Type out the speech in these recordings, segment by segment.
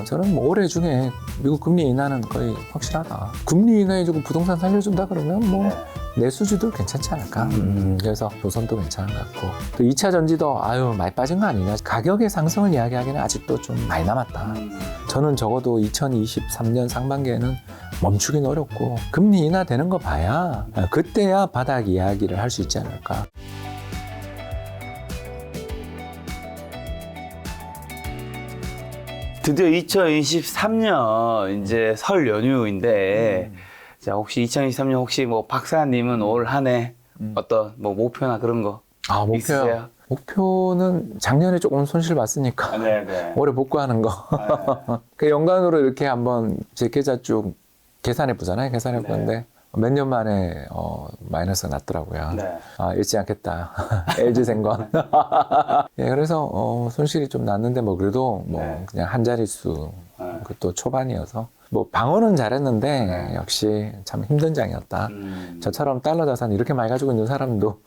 저는 뭐 올해 중에 미국 금리 인하는 거의 확실하다. 금리 인하해주고 부동산 살려준다 그러면 뭐 내수주도 괜찮지 않을까. 그래서 조선도 괜찮은 것 같고 또 2차 전지도 많이 빠진 거 아니냐. 가격의 상승을 이야기하기는 아직도 좀 많이 남았다. 저는 적어도 2023년 상반기에는 멈추긴 어렵고 금리 인하되는 거 봐야 그때야 바닥 이야기를 할 수 있지 않을까. 드디어 2023년 이제 설 연휴인데 자, 혹시 2023년 혹시 뭐 박사님은 올 한 해 어떤 뭐 목표나 그런 거 있으세요? 목표는 작년에 조금 손실 봤으니까 네네. 올해 복구하는 거. 그 연간으로 이렇게 한번 제 계좌 쭉 계산해 보잖아요. 계산해 보는데 몇 년 만에 마이너스가 났더라고요. 네. 잃지 않겠다. LG생건. 예, 그래서 손실이 좀 났는데 뭐 그래도 뭐 그냥 한 자릿수 그것도 초반이어서 뭐 방어는 잘했는데 역시 참 힘든 장이었다. 저처럼 달러 자산 이렇게 많이 가지고 있는 사람도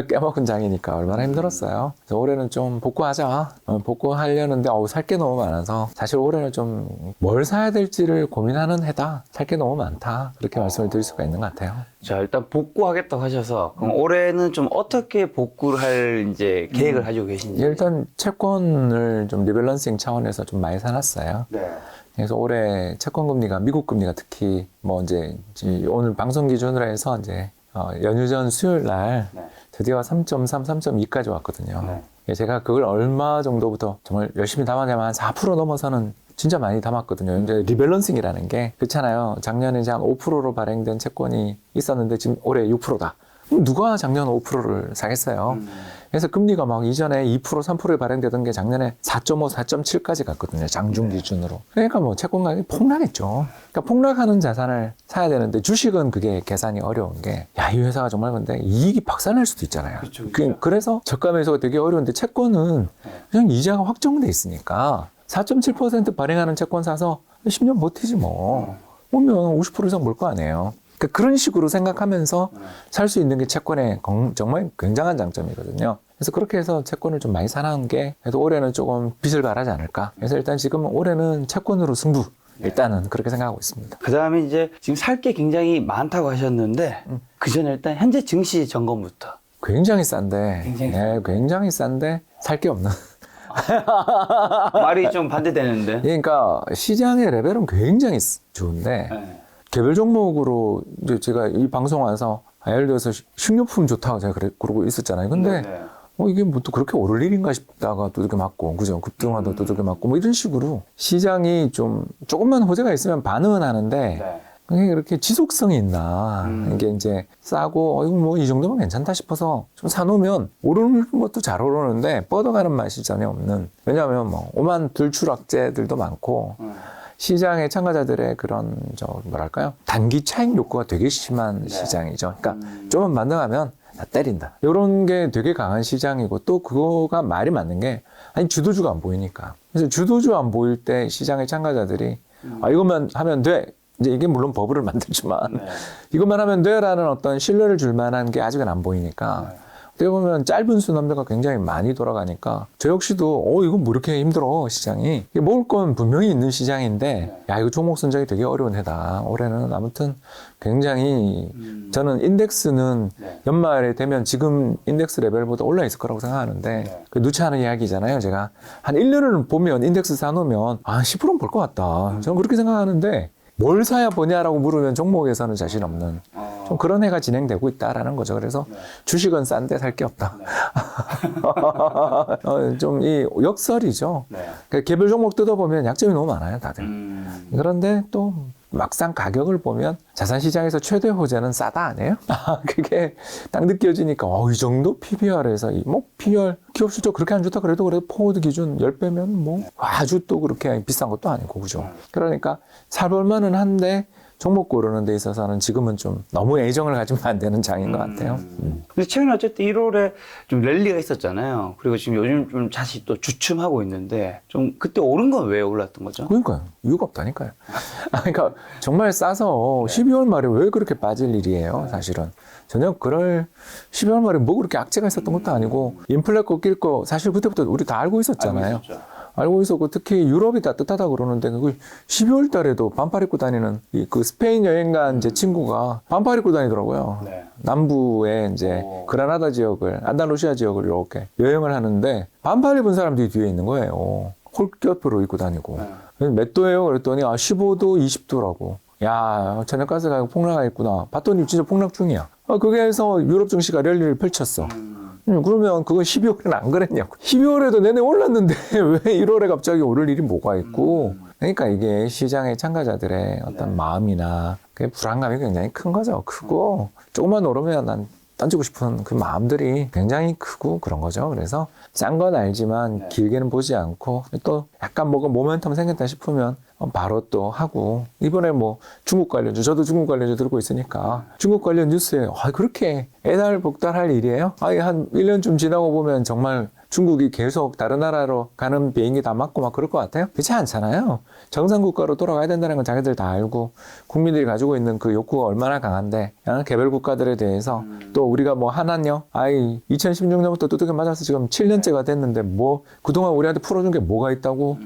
깨먹은 장이니까 얼마나 힘들었어요. 그래서 올해는 좀 복구하자. 복구하려는데 살 게 너무 많아서 사실 올해는 좀 뭘 사야 될지를 고민하는 해다. 살 게 너무 많다. 그렇게 말씀을 드릴 수가 있는 것 같아요. 자, 일단 복구하겠다고 하셔서 그럼 올해는 좀 어떻게 복구를 할 이제 계획을 가지고 계신지. 일단 채권을 좀 리밸런싱 차원에서 좀 많이 사놨어요. 네. 그래서 올해 채권 금리가 미국 금리가 특히 뭐 이제 오늘 방송 기준으로 해서 이제 연휴 전 수요일 날 드디어 3.3, 3.2까지 왔거든요. 제가 그걸 얼마 정도부터 정말 열심히 담았냐면 한 4% 넘어서는 진짜 많이 담았거든요. 이제 리밸런싱이라는 게 그렇잖아요. 작년에 이제 한 5%로 발행된 채권이 있었는데 지금 올해 6%다. 그럼 누가 작년 5%를 사겠어요? 그래서 금리가 막 이전에 2%, 3%에 발행되던 게 작년에 4.5, 4.7까지 갔거든요. 장중 기준으로. 그러니까 뭐 채권 가격이 폭락했죠. 그러니까 폭락하는 자산을 사야 되는데 주식은 그게 계산이 어려운 게 이 회사가 정말 근데 이익이 박살날 수도 있잖아요. 그렇죠. 그래서 저가 매수가 되게 어려운데 채권은 그냥 이자가 확정돼 있으니까 4.7% 발행하는 채권 사서 10년 버티지 뭐. 오면 50% 이상 몰 거 아니에요. 그러니까 그런 식으로 생각하면서 살 수 있는 게 채권의 정말 굉장한 장점이거든요. 그래서 그렇게 해서 채권을 좀 많이 사놓은 게 그래도 올해는 조금 빚을 발하지 않을까. 그래서 일단 지금 올해는 채권으로 승부. 일단은 그렇게 생각하고 있습니다. 그 다음에 이제 지금 살 게 굉장히 많다고 하셨는데 그 전에 일단 현재 증시 점검부터. 굉장히 싼데, 굉장히 싼데 살 게 없는. 말이 좀 반대되는데. 그러니까 시장의 레벨은 굉장히 좋은데 개별 종목으로 이제 제가 이 방송 와서 예를 들어서 식료품 좋다고 제가 그러고 있었잖아요. 근데 이게 뭐 또 그렇게 오를 일인가 싶다가 두들겨 맞고, 그죠? 급등하다 두들겨 맞고, 뭐 이런 식으로 시장이 좀 조금만 호재가 있으면 반응은 하는데 그게 그렇게 지속성이 있나. 이게 이제 싸고, 이거 뭐 이 정도면 괜찮다 싶어서 좀 사놓으면 오르는 것도 잘 오르는데 뻗어가는 맛이 전혀 없는. 왜냐하면 뭐 오만 들추락제들도 많고, 시장의 참가자들의 그런 뭐랄까요? 단기 차익 욕구가 되게 심한 시장이죠. 그러니까 좀만 반등하면 다 때린다. 이런 게 되게 강한 시장이고 또 그거가 말이 맞는 게 주도주가 안 보이니까. 그래서 주도주 안 보일 때 시장의 참가자들이 이것만 하면 돼. 이제 이게 물론 버블을 만들지만 이것만 하면 돼라는 어떤 신뢰를 줄 만한 게 아직은 안 보이니까 어떻게 보면 짧은 순환매가 굉장히 많이 돌아가니까 저 역시도 이거 뭐 이렇게 힘들어 시장이. 먹을 건 분명히 있는 시장인데 이거 종목 선정이 되게 어려운 해다. 올해는 아무튼 굉장히 저는 인덱스는 연말에 되면 지금 인덱스 레벨보다 올라 있을 거라고 생각하는데 그 누차하는 이야기잖아요. 제가 한 1년을 보면 인덱스 사놓으면 10%는 볼 것 같다. 저는 그렇게 생각하는데 뭘 사야 보냐라고 물으면 종목에서는 자신 없는 좀 그런 해가 진행되고 있다라는 거죠. 그래서 주식은 싼데 살 게 없다. 좀 이 역설이죠. 그러니까 개별 종목 뜯어보면 약점이 너무 많아요, 다들. 그런데 또 막상 가격을 보면 자산시장에서 최대 호재는 싸다 아니에요? 그게 딱 느껴지니까 이 정도 PBR에서 뭐 PBR 기업 실적 그렇게 안 좋다 그래도 포워드 기준 10배면 뭐 아주 또 그렇게 비싼 것도 아니고, 그죠? 그러니까 살볼 만은 한데 종목 고르는 데 있어서는 지금은 좀 너무 애정을 가지면 안 되는 장인 것 같아요. 근데 최근에 어쨌든 1월에 좀 랠리가 있었잖아요. 그리고 지금 요즘 좀 다시 또 주춤하고 있는데 좀 그때 오른 건 왜 올랐던 거죠? 그러니까요. 이유가 없다니까요. 그러니까 정말 싸서 12월 말에 왜 그렇게 빠질 일이에요, 사실은. 전혀 그럴 12월 말에 뭐 그렇게 악재가 있었던 것도 아니고 인플레 꺾일 거 사실 그때부터 우리 다 알고 있었잖아요. 알고 있었고, 특히 유럽이 따뜻하다 그러는데, 그 12월 달에도 반팔 입고 다니는 그 스페인 여행 간 제 친구가 반팔 입고 다니더라고요. 네. 남부에 이제 그라나다 지역을, 안달루시아 지역을 이렇게 여행을 하는데, 반팔 입은 사람들이 뒤에 있는 거예요. 홀겹으로 입고 다니고. 몇 도예요? 그랬더니, 15도, 20도라고. 야, 저녁가스 가격 폭락하겠구나. 봤더니 진짜 폭락 중이야. 그게 해서 유럽 증시가 랠리를 펼쳤어. 그러면 그거 12월에는 안 그랬냐고. 12월에도 내내 올랐는데 왜 1월에 갑자기 오를 일이 뭐가 있고. 그러니까 이게 시장의 참가자들의 어떤 마음이나 그 불안감이 굉장히 큰 거죠. 크고 조금만 오르면 난 던지고 싶은 그 마음들이 굉장히 크고 그런 거죠. 그래서 싼 건 알지만 길게는 보지 않고 또 약간 뭐가 모멘텀 생겼다 싶으면 바로 또 하고, 이번에 뭐 중국 관련주, 저도 중국 관련주 들고 있으니까 중국 관련 뉴스에 그렇게 애달복달할 일이에요? 한 1년쯤 지나고 보면 정말 중국이 계속 다른 나라로 가는 비행기 다 막고 막 그럴 것 같아요? 그렇지 않잖아요. 정상국가로 돌아가야 된다는 건 자기들 다 알고, 국민들이 가지고 있는 그 욕구가 얼마나 강한데, 개별 국가들에 대해서 또 우리가 뭐 하나요? 2016년부터 두들겨 맞아서 지금 7년째가 됐는데 뭐 그동안 우리한테 풀어준 게 뭐가 있다고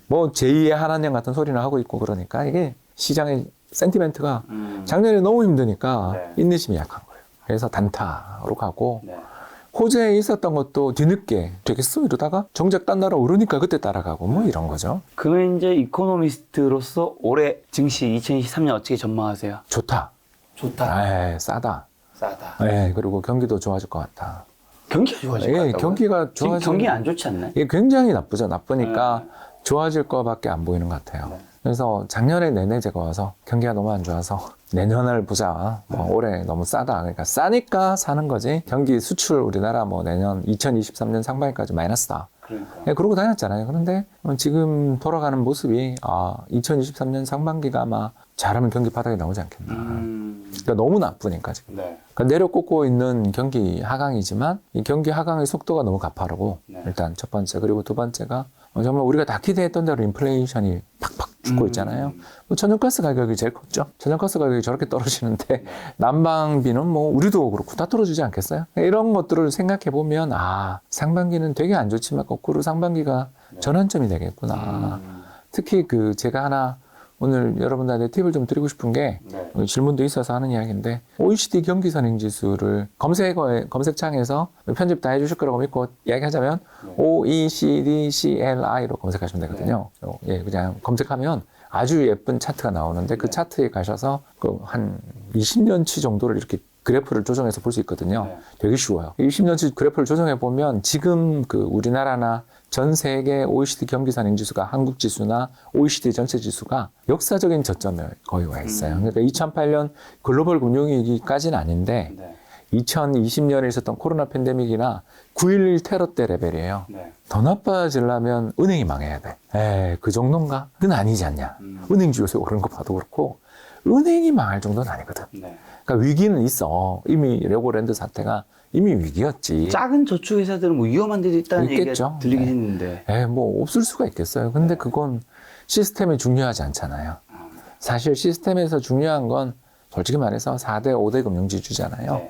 뭐 제2의 하나님 같은 소리나 하고 있고, 그러니까 이게 시장의 센티멘트가 작년에 너무 힘드니까 인내심이 약한 거예요. 그래서 단타로 가고, 호재에 있었던 것도 뒤늦게 되겠어 이러다가 정작 딴 나라 오르니까 그때 따라가고 뭐 이런 거죠. 그러면 이제 이코노미스트로서 올해 증시 2023년 어떻게 전망하세요? 좋다. 싸다. 그리고 경기도 좋아질 것 같다. 경기가 좋아질 것 같다고요? 경기가 지금 경기 안 좋지 않나요? 굉장히 나쁘죠. 나쁘니까 좋아질 거밖에 안 보이는 것 같아요. 그래서 작년에 내내 제가 와서 경기가 너무 안 좋아서 내년을 보자. 올해 너무 싸다. 그러니까 싸니까 사는 거지. 경기 수출 우리나라 뭐 내년 2023년 상반기까지 마이너스다. 그러고 다녔잖아요. 그런데 지금 돌아가는 모습이 2023년 상반기가 아마 잘하면 경기 바닥에 나오지 않겠나. 그러니까 너무 나쁘니까 지금. 그러니까 내려꽂고 있는 경기 하강이지만 이 경기 하강의 속도가 너무 가파르고 일단 첫 번째, 그리고 두 번째가 정말 우리가 다 기대했던 대로 인플레이션이 팍팍 죽고 있잖아요. 뭐 천연가스 가격이 제일 컸죠. 천연가스 가격이 저렇게 떨어지는데 난방비는 뭐 우리도 그렇고 다 떨어지지 않겠어요? 이런 것들을 생각해 보면 상반기는 되게 안 좋지만 거꾸로 상반기가 전환점이 되겠구나. 특히 제가 하나 오늘 여러분들한테 팁을 좀 드리고 싶은 게 질문도 있어서 하는 이야기인데, OECD 경기선행지수를 검색창에서 편집 다 해주실 거라고 믿고 이야기하자면 OECD CLI로 검색하시면 되거든요. 그냥 검색하면 아주 예쁜 차트가 나오는데 그 차트에 가셔서 한 20년치 정도를 이렇게 그래프를 조정해서 볼 수 있거든요. 되게 쉬워요. 20년치 그래프를 조정해 보면 지금 우리나라나 전 세계 OECD 경기선행지수가 한국 지수나 OECD 전체 지수가 역사적인 저점에 거의 와 있어요. 그러니까 2008년 글로벌 금융위기까지는 아닌데 2020년에 있었던 코로나 팬데믹이나 9.11 테러 때 레벨이에요. 더 나빠지려면 은행이 망해야 돼. 그 정도인가? 그건 아니지 않냐. 은행주 요새 오르는 거 봐도 그렇고 은행이 망할 정도는 아니거든. 그러니까 위기는 있어. 이미 레고랜드 사태가 이미 위기였지. 작은 저축회사들은 뭐 위험한 데도 있다는 얘기가 들리긴 했는데. 뭐 없을 수가 있겠어요. 근데 그건 시스템이 중요하지 않잖아요. 사실 시스템에서 중요한 건 솔직히 말해서 4대, 5대 금융지주잖아요.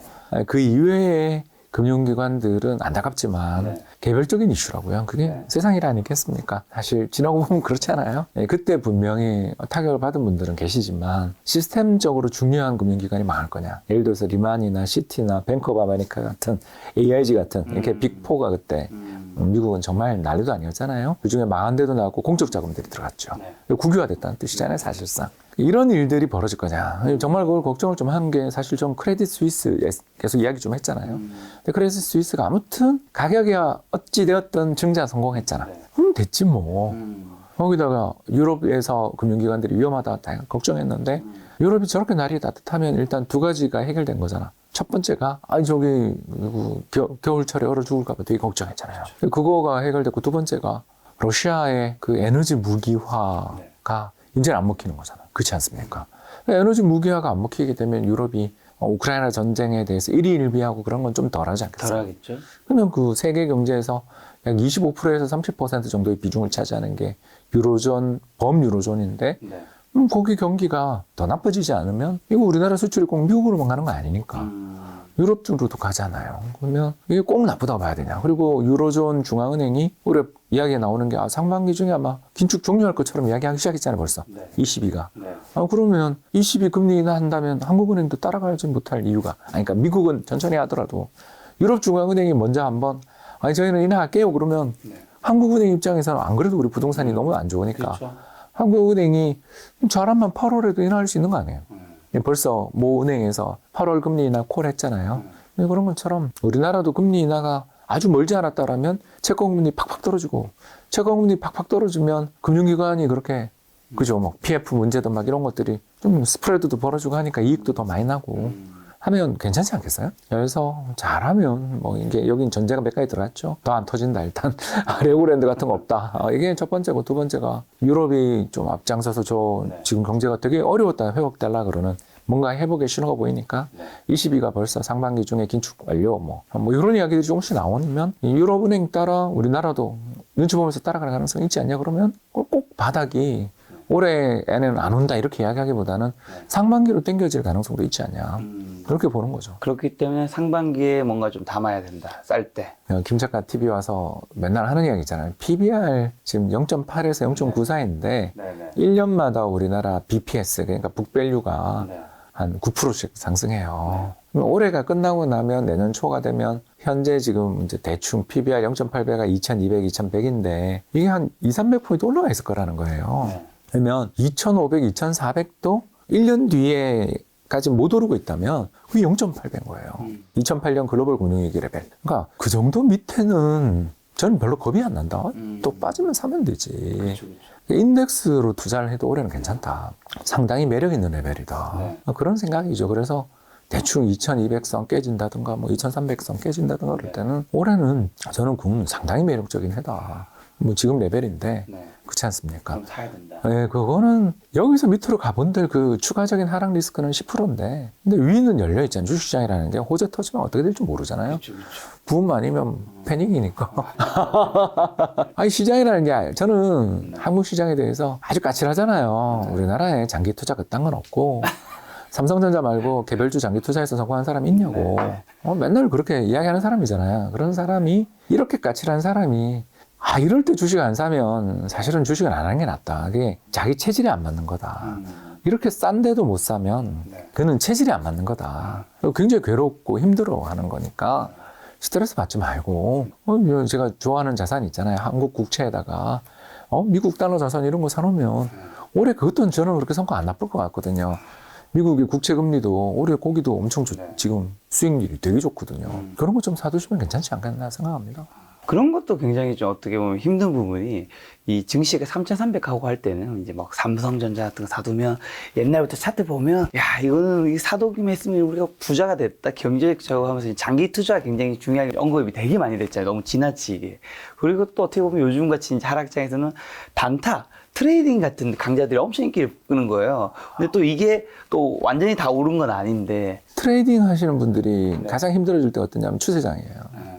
그 이외의 금융기관들은 안타깝지만 개별적인 이슈라고요. 그게 세상 일 아니겠습니까? 사실 지나고 보면 그렇지 않아요? 그때 분명히 타격을 받은 분들은 계시지만 시스템적으로 중요한 금융기관이 망할 거냐. 예를 들어서 리만이나 시티나 뱅크 오브 아메리카 같은 AIG 같은 이렇게 빅4가 그때 미국은 정말 난리도 아니었잖아요. 그중에 망한 데도 나왔고 공적 자금들이 들어갔죠. 국유화됐다는 뜻이잖아요, 사실상. 이런 일들이 벌어질 거냐. 정말 그걸 걱정을 좀 한 게 사실 좀 크레딧 스위스 계속 이야기 좀 했잖아요. 근데 크레딧 스위스가 아무튼 가격이 어찌되었던 증자 성공했잖아. 됐지 뭐. 거기다가 유럽에서 금융기관들이 위험하다 걱정했는데 유럽이 저렇게 날이 따뜻하면 일단 두 가지가 해결된 거잖아. 첫 번째가 겨울철에 얼어 죽을까 봐 되게 걱정했잖아요. 그거가 해결됐고, 두 번째가 러시아의 그 에너지 무기화가 이제는 안 먹히는 거잖아. 그렇지 않습니까? 에너지 무기화가 안 먹히게 되면 유럽이 우크라이나 전쟁에 대해서 일희일비하고 그런 건 좀 덜하지 않겠어요? 덜하겠죠. 그러면 그 세계 경제에서 약 25%에서 30% 정도의 비중을 차지하는 게 범유로존인데 거기 경기가 더 나빠지지 않으면 이거 우리나라 수출이 꼭 미국으로만 가는 거 아니니까. 유럽 쪽으로도 가잖아요. 그러면 이게 꼭 나쁘다고 봐야 되냐. 그리고 유로존 중앙은행이 올해 이야기에 나오는 게 상반기 중에 아마 긴축 종료할 것처럼 이야기하기 시작했잖아요, 벌써. 네. ECB가. 네. 그러면 ECB 금리 인하한다면 한국은행도 따라가지 못할 이유가. 그러니까 미국은 천천히 하더라도 유럽 중앙은행이 먼저 한번 저희는 인하할게요. 그러면 네. 한국은행 입장에서는 안 그래도 우리 부동산이 너무 안 좋으니까 그렇죠. 한국은행이 잘하면 8월에도 인하할 수 있는 거 아니에요. 벌써 모 은행에서 8월 금리 인하 콜 했잖아요. 그런 것처럼 우리나라도 금리 인하가 아주 멀지 않았다라면 채권금리 팍팍 떨어지고 채권금리 팍팍 떨어지면 금융기관이 그렇게 그죠 뭐 PF 문제도 막 이런 것들이 좀 스프레드도 벌어지고 하니까 이익도 더 많이 나고 하면 괜찮지 않겠어요? 그래서 잘하면 뭐 이게 여긴 전제가 몇 가지 들어갔죠. 더 안 터진다 일단 레고랜드 같은 거 없다. 이게 첫 번째고 두 번째가 유럽이 좀 앞장서서 지금 경제가 되게 어려웠다 회복될라 그러는 뭔가 회복의 신호가 보이니까 22가 벌써 상반기 중에 긴축 완료 뭐 이런 이야기들이 조금씩 나오면 유럽은행 따라 우리나라도 눈치 보면서 따라갈 가능성이 있지 않냐 그러면 꼭 바닥이 올해에는 안 온다 이렇게 이야기하기보다는 상반기로 당겨질 가능성도 있지 않냐 그렇게 보는 거죠. 그렇기 때문에 상반기에 뭔가 좀 담아야 된다. 쌀 때. 김 작가 TV 와서 맨날 하는 이야기 있잖아요. PBR 지금 0.8에서 0.94인데 1년마다 우리나라 BPS 그러니까 북밸류가 한 9%씩 상승해요. 그럼 올해가 끝나고 나면 내년 초가 되면 현재 지금 이제 대충 PBR 0.8배가 2200, 2100인데 이게 한 200~300포인트 올라가 있을 거라는 거예요. 그러면 2500, 2400도 1년 뒤에까지 못 오르고 있다면 그게 0.8배인 거예요. 2008년 글로벌 금융위기 레벨. 그러니까 그 정도 밑에는 저는 별로 겁이 안 난다. 또 빠지면 사면 되지. 그렇죠. 인덱스로 투자를 해도 올해는 괜찮다. 상당히 매력 있는 레벨이다. 그런 생각이죠. 그래서 대충 2200선 깨진다든가 뭐 2300선 깨진다든가 그럴 때는 올해는 저는 상당히 매력적인 해다. 뭐 지금 레벨인데 그렇지 않습니까? 그럼 사야 된다. 네, 그거는 여기서 밑으로 가본들 그 추가적인 하락 리스크는 10%인데 근데 위는 열려 있잖아요. 주식시장이라는 게 호재 터지면 어떻게 될지 모르잖아요. 그렇죠. 부음 아니면 패닉이니까. 아니 시장이라는 게 저는 한국 시장에 대해서 아주 까칠하잖아요. 우리나라에 장기 투자 그딴 건 없고 삼성전자 말고 개별주 장기 투자해서 성공한 사람이 있냐고. 맨날 그렇게 이야기하는 사람이잖아요. 그런 사람이 이렇게 까칠한 사람이 이럴 때 주식 안 사면 사실은 주식은 안 하는 게 낫다. 그게 자기 체질이 안 맞는 거다. 이렇게 싼데도 못 사면 그는 체질이 안 맞는 거다. 굉장히 괴롭고 힘들어 하는 거니까 스트레스 받지 말고 제가 좋아하는 자산이 있잖아요. 한국 국채에다가 미국 달러 자산 이런 거 사놓으면 올해 그것도 저는 그렇게 성과 안 나쁠 것 같거든요. 미국의 국채 금리도 올해 고기도 엄청 지금 수익률이 되게 좋거든요. 그런 거 좀 사두시면 괜찮지 않겠나 생각합니다. 그런 것도 굉장히 좀 어떻게 보면 힘든 부분이 이 증시가 3,300 하고 할 때는 이제 막 삼성전자 같은 거 사두면 옛날부터 차트 보면 야 이거는 사두기만 했으면 우리가 부자가 됐다 경제적으로 하면서 장기 투자가 굉장히 중요하게 언급이 되게 많이 됐잖아요. 너무 지나치게. 그리고 또 어떻게 보면 요즘같이 하락장에서는 단타 트레이딩 같은 강좌들이 엄청 인기를 끄는 거예요. 근데 또 이게 또 완전히 다 오른 건 아닌데 트레이딩 하시는 분들이 가장 힘들어질 때가 어떠냐면 추세장이에요.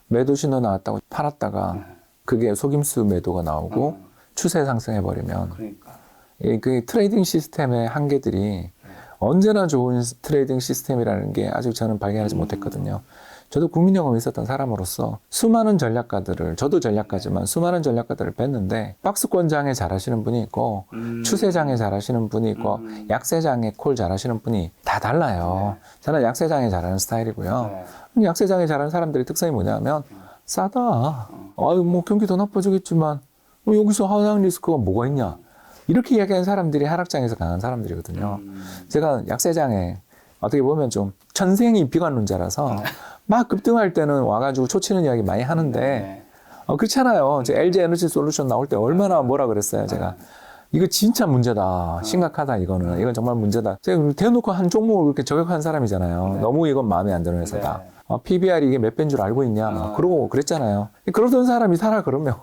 매도 신호 나왔다고 팔았다가 그게 속임수 매도가 나오고 추세 상승해버리면 그 트레이딩 시스템의 한계들이 언제나 좋은 트레이딩 시스템이라는 게 아직 저는 발견하지 못했거든요. 저도 국민연금 있었던 사람으로서 수많은 전략가들을 저도 전략가지만 수많은 전략가들을 뵀는데 박스권장에 잘하시는 분이 있고 추세장에 잘하시는 분이 있고 약세장에 콜 잘하시는 분이 다 달라요. 저는 약세장에 잘하는 스타일이고요. 약세장에 잘하는 사람들의 특성이 뭐냐면 싸다. 뭐 경기도 나빠지겠지만 여기서 하락 리스크가 뭐가 있냐. 이렇게 이야기하는 사람들이 하락장에서 강한 사람들이거든요. 제가 약세장에 어떻게 보면 좀 천생이 비관론자라서 막 급등할 때는 와가지고 초치는 이야기 많이 하는데 그렇잖아요. LG 에너지 솔루션 나올 때 얼마나 뭐라 그랬어요. 제가 이거 진짜 문제다. 심각하다 이거는. 이건 정말 문제다. 제가 대놓고 한 종목을 그렇게 저격한 사람이잖아요. 너무 이건 마음에 안 드는 회사다. PBR이 이게 몇 배인 줄 알고 있냐. 그러고 그랬잖아요. 그러던 사람이 사라 그러면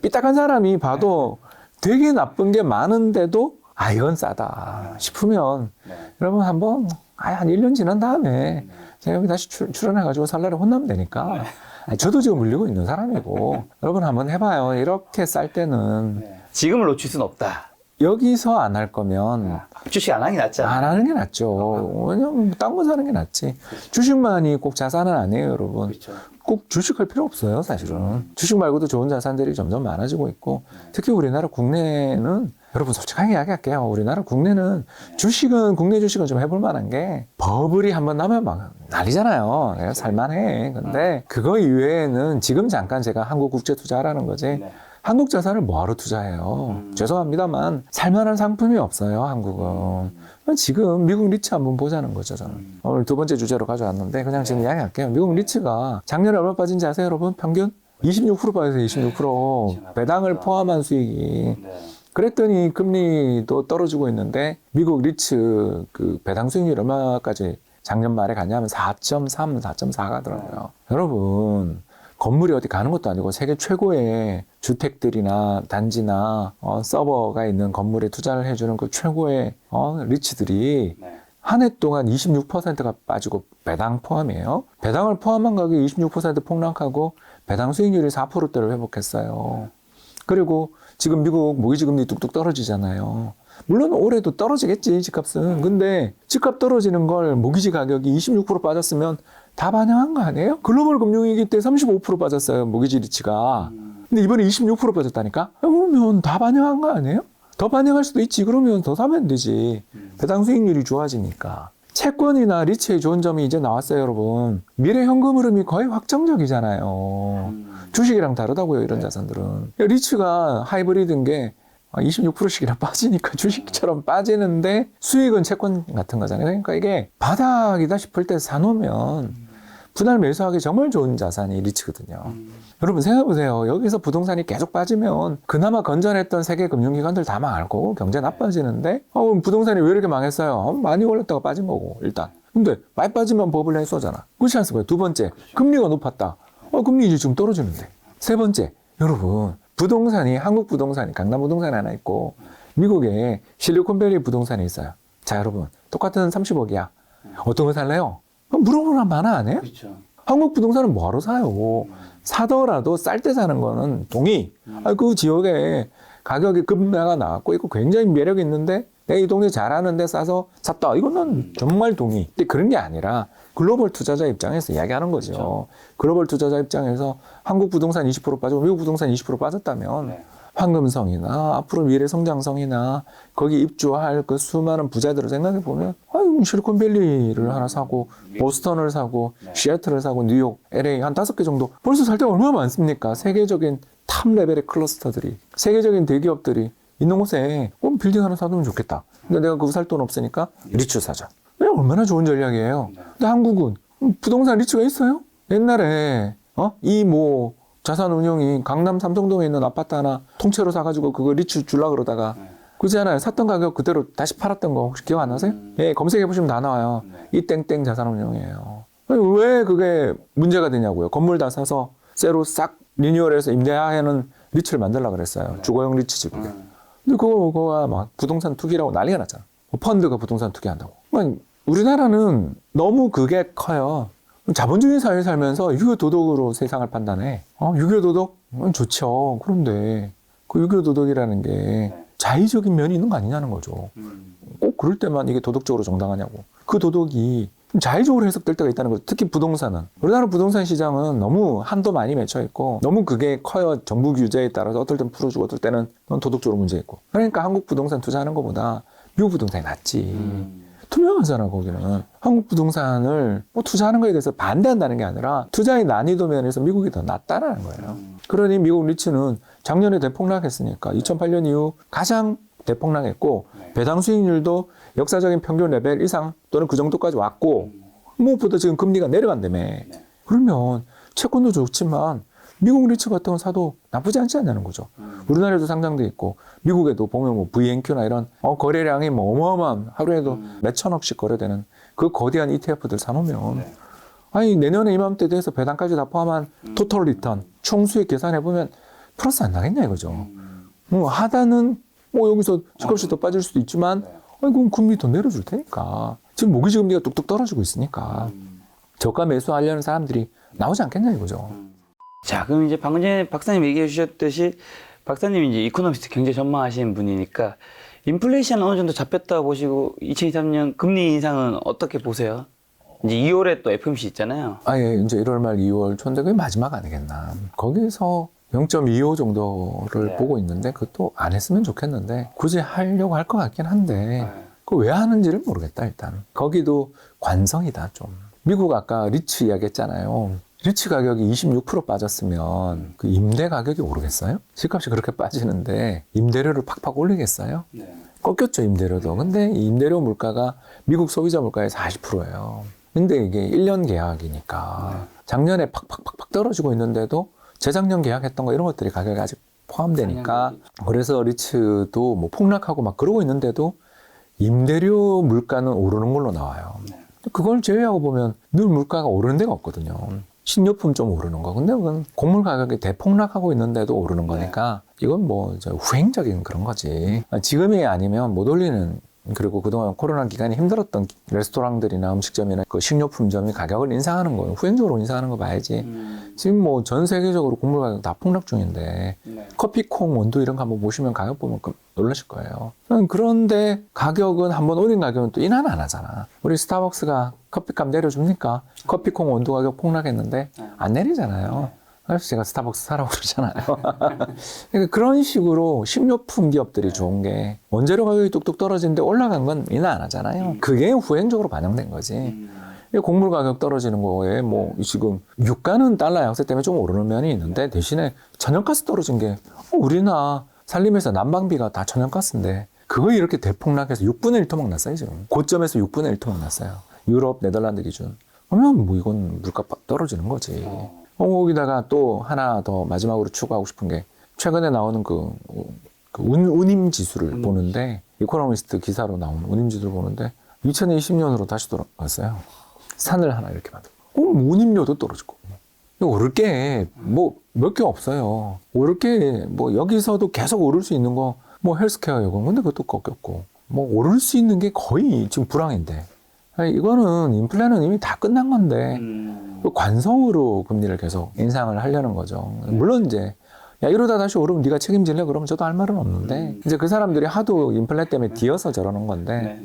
삐딱한 사람이 봐도 되게 나쁜 게 많은데도 이건 싸다 싶으면 여러분 한번 한 1년 지난 다음에 제가 여기 다시 출연해가지고 살라를 혼나면 되니까 저도 지금 물리고 있는 사람이고 여러분 한번 해봐요. 이렇게 쌀 때는 지금을 놓칠 수는 없다. 여기서 안 할 거면 주식 안 하는 게 낫지 않아요? 안 하는 게 낫죠. 왜냐면 딴 거 사는 게 낫지. 주식만이 꼭 자산은 아니에요, 여러분. 그렇죠. 꼭 주식할 필요 없어요, 사실은. 주식 말고도 좋은 자산들이 점점 많아지고 있고, 특히 우리나라 국내는, 여러분 솔직하게 이야기할게요. 우리나라 국내는 주식은, 국내 주식은 좀 해볼 만한 게, 버블이 한번 나면 막 난리잖아요. 내가 살만해. 근데 그거 이외에는 지금 잠깐 제가 한국 국제 투자하라는 거지, 네. 한국 자산을 뭐하러 투자해요? 죄송합니다만 살만한 상품이 없어요, 한국은. 지금 미국 리츠 한번 보자는 거죠, 저는. 오늘 두 번째 주제로 가져왔는데 그냥 지금 이야기할게요. 미국 리츠가 작년에 얼마 빠진지 아세요, 여러분? 평균? 26% 빠져서 26%. 배당을 포함한 수익이. 네. 그랬더니 금리도 떨어지고 있는데 미국 리츠 그 배당 수익률 얼마까지 작년 말에 갔냐면 4.3, 4.4 가더라고요. 여러분, 건물이 어디 가는 것도 아니고 세계 최고의 주택들이나 단지나 서버가 있는 건물에 투자를 해주는 그 최고의 리츠들이 네. 한 해 동안 26%가 빠지고 배당 포함이에요. 배당을 포함한 가격이 26% 폭락하고 배당 수익률이 4%대를 회복했어요. 그리고 지금 미국 모기지 금리 뚝뚝 떨어지잖아요. 물론 올해도 떨어지겠지, 집값은. 근데 집값 떨어지는 걸 모기지 가격이 26% 빠졌으면 다 반영한 거 아니에요? 글로벌 금융위기 때 35% 빠졌어요, 모기지 리츠가. 근데 이번에 26% 빠졌다니까? 그러면 다 반영한 거 아니에요? 더 반영할 수도 있지. 그러면 더 사면 되지. 배당 수익률이 좋아지니까. 채권이나 리츠의 좋은 점이 이제 나왔어요, 여러분. 미래 현금 흐름이 거의 확정적이잖아요. 주식이랑 다르다고요, 이런 자산들은. 리츠가 하이브리드인 게 26%씩이나 빠지니까 주식처럼 빠지는데 수익은 채권 같은 거잖아요. 그러니까 이게 바닥이다 싶을 때 사놓으면 분할 매수하기 정말 좋은 자산이 리츠거든요. 여러분 생각해보세요. 여기서 부동산이 계속 빠지면 그나마 건전했던 세계 금융기관들 다 망할 거고 경제 나빠지는데 부동산이 왜 이렇게 망했어요? 많이 올랐다가 빠진 거고 일단. 근데 많이 빠지면 법을 내쏘잖아. 그렇지 않습니까? 두 번째, 금리가 높았다. 금리 이제 지금 떨어지는데. 세 번째, 여러분 부동산이 한국 부동산이 강남 부동산이 하나 있고 미국에 실리콘밸리 부동산이 있어요. 자 여러분 똑같은 30억이야. 어떤 거 살래요? 물어보면 많아 안 해요? 그렇죠. 한국 부동산은 뭐하러 사요? 사더라도 쌀 때 사는 거는 동의. 그 지역에 가격이 급매가 나왔고 이거 굉장히 매력이 있는데 내가 이 동네 잘하는데 싸서 샀다. 이거는 정말 동의. 근데 그런 게 아니라 글로벌 투자자 입장에서 이야기하는 거죠. 그렇죠. 글로벌 투자자 입장에서 한국 부동산 20% 빠지고 미국 부동산 20% 빠졌다면 네. 황금성이나 앞으로 미래 성장성이나 거기 입주할 그 수많은 부자들을 생각해 보면 실리콘밸리를 하나 사고 보스턴을 사고 시애틀을 사고 뉴욕, LA 한 5개 정도 벌써 살 데가 얼마나 많습니까? 세계적인 탑 레벨의 클러스터들이 세계적인 대기업들이 있는 곳에 빌딩 하나 사두면 좋겠다. 근데 내가 그거 살 돈 없으니까 리츠 사자. 얼마나 좋은 전략이에요. 근데 한국은 부동산 리츠가 있어요? 옛날에 자산 운용이 강남 삼성동에 있는 아파트 하나 통째로 사가지고 그거 리츠 줄라 그러다가 그렇잖아요. 샀던 가격 그대로 다시 팔았던 거 혹시 기억 안 나세요? 예, 검색해보시면 다 나와요. 이 땡땡 자산 운용이에요. 왜 그게 문제가 되냐고요. 건물 다 사서 새로 싹 리뉴얼해서 임대하에는 리츠를 만들려고 그랬어요. 주거용 리츠지 그게. 근데 그거가 막 부동산 투기라고 난리가 났잖아. 펀드가 부동산 투기한다고. 우리나라는 너무 그게 커요. 자본주의 사회에 살면서 유교 도덕으로 세상을 판단해. 유교 도덕? 좋죠. 그런데 그 유교 도덕이라는 게 자의적인 면이 있는 거 아니냐는 거죠. 꼭 그럴 때만 이게 도덕적으로 정당하냐고. 그 도덕이 자의적으로 해석될 때가 있다는 거죠. 특히 부동산은. 우리나라 부동산 시장은 너무 한도 많이 맺혀 있고 너무 그게 커요. 정부 규제에 따라서 어떨 땐 풀어주고 어떨 때는 도덕적으로 문제 있고. 그러니까 한국 부동산 투자하는 것보다 미국 부동산이 낫지. 투명하잖아 거기는. 한국 부동산을 투자하는 거에 대해서 반대한다는 게 아니라 투자의 난이도 면에서 미국이 더 낫다라는 거예요. 그러니 미국 리츠는 작년에 대폭락했으니까 2008년 이후 가장 대폭락했고 배당 수익률도 역사적인 평균 레벨 이상 또는 그 정도까지 왔고 무엇보다 지금 금리가 내려간다며. 그러면 채권도 좋지만 미국 리츠 같은 건 사도 나쁘지 않지 않냐는 거죠. 우리나라에도 상장돼 있고 미국에도 보면 VNQ나 이런 거래량이 어마어마한 하루에도 몇 천억씩 거래되는 그 거대한 ETF들 사놓으면 아니 내년에 이맘때 돼서 배당까지 다 포함한 토탈 리턴 총 수익 계산해보면 플러스 안 나겠냐 이거죠. 하다는 여기서 집값이 더 빠질 수도 있지만 그럼 금리 더 내려줄 테니까. 지금 모기지 금리가 뚝뚝 떨어지고 있으니까 저가 매수하려는 사람들이 나오지 않겠냐 이거죠. 자, 그럼 이제 방금 전에 박사님 얘기해 주셨듯이 박사님이 이제 이코노미스트 경제 전망하시는 분이니까 인플레이션 어느 정도 잡혔다고 보시고 2023년 금리 인상은 어떻게 보세요? 이제 2월에 또 FOMC 있잖아요. 아예 이제 1월 말 2월 초인데 그게 마지막 아니겠나. 거기서 0.25 정도를 네. 보고 있는데 그것도 안 했으면 좋겠는데 굳이 하려고 할 것 같긴 한데 네. 그 왜 하는지를 모르겠다 일단. 거기도 관성이다 좀. 미국 아까 리츠 이야기했잖아요. 리츠 가격이 26% 빠졌으면 그 임대 가격이 오르겠어요? 집값이 그렇게 빠지는데 임대료를 팍팍 올리겠어요? 네. 꺾였죠 임대료도. 근데 이 임대료 물가가 미국 소비자 물가의 40%예요. 근데 이게 1년 계약이니까 작년에 팍팍팍팍 떨어지고 있는데도 재작년 계약했던 거 이런 것들이 가격에 아직 포함되니까 그래서 리츠도 뭐 폭락하고 막 그러고 있는데도 임대료 물가는 오르는 걸로 나와요. 그걸 제외하고 보면 늘 물가가 오르는 데가 없거든요. 식료품 좀 오르는 거. 근데 그건 곡물 가격이 대폭락하고 있는데도 오르는 거니까 이건 뭐 후행적인 그런 거지. 지금이 아니면 못 올리는. 그리고 그동안 코로나 기간이 힘들었던 레스토랑들이나 음식점이나 그 식료품점이 가격을 인상하는 거예요. 후행적으로 인상하는 거 봐야지. 지금 뭐 전 세계적으로 곡물 가격 다 폭락 중인데 커피, 콩, 원두 이런 거 한번 보시면 가격 보면 놀라실 거예요. 그런데 가격은 한번 올린 가격은 또 인하는 안 하잖아. 우리 스타벅스가 커피값 내려줍니까? 커피, 콩, 원두 가격 폭락했는데 안 내리잖아요. 그래서 제가 스타벅스 사라고 그러잖아요. 그러니까 그런 식으로 식료품 기업들이 좋은 게 원재료 가격이 뚝뚝 떨어지는데 올라간 건 인하 안 하잖아요. 그게 후행적으로 반영된 거지. 곡물 가격 떨어지는 거에 뭐 지금 유가는 달러 양세 때문에 좀 오르는 면이 있는데 대신에 천연가스 떨어진 게 우리나 산림에서 난방비가 다 천연가스인데 그거 이렇게 대폭락해서 6분의 1 토막 났어요 지금. 고점에서 6분의 1 토막 났어요. 유럽, 네덜란드 기준. 그러면 뭐 이건 물가 떨어지는 거지. 거기다가 또 하나 더 마지막으로 추가하고 싶은 게 최근에 나오는 그 운임 지수를 보는데 이코노미스트 기사로 나오는 운임 지수를 보는데 2020년으로 다시 돌아갔어요. 산을 하나 이렇게 만들고 운임료도 떨어지고 오를 게 뭐 몇 개 없어요. 오를 게 뭐 여기서도 계속 오를 수 있는 거 뭐 헬스케어 요금 근데 그것도 꺾였고 뭐 오를 수 있는 게 거의 지금 불황인데 이거는 인플레는 이미 다 끝난 건데 관성으로 금리를 계속 인상을 하려는 거죠. 물론 이제 야 이러다 다시 오르면 네가 책임질래? 그러면 저도 할 말은 없는데 이제 그 사람들이 하도 인플레 때문에 뒤어서 저러는 건데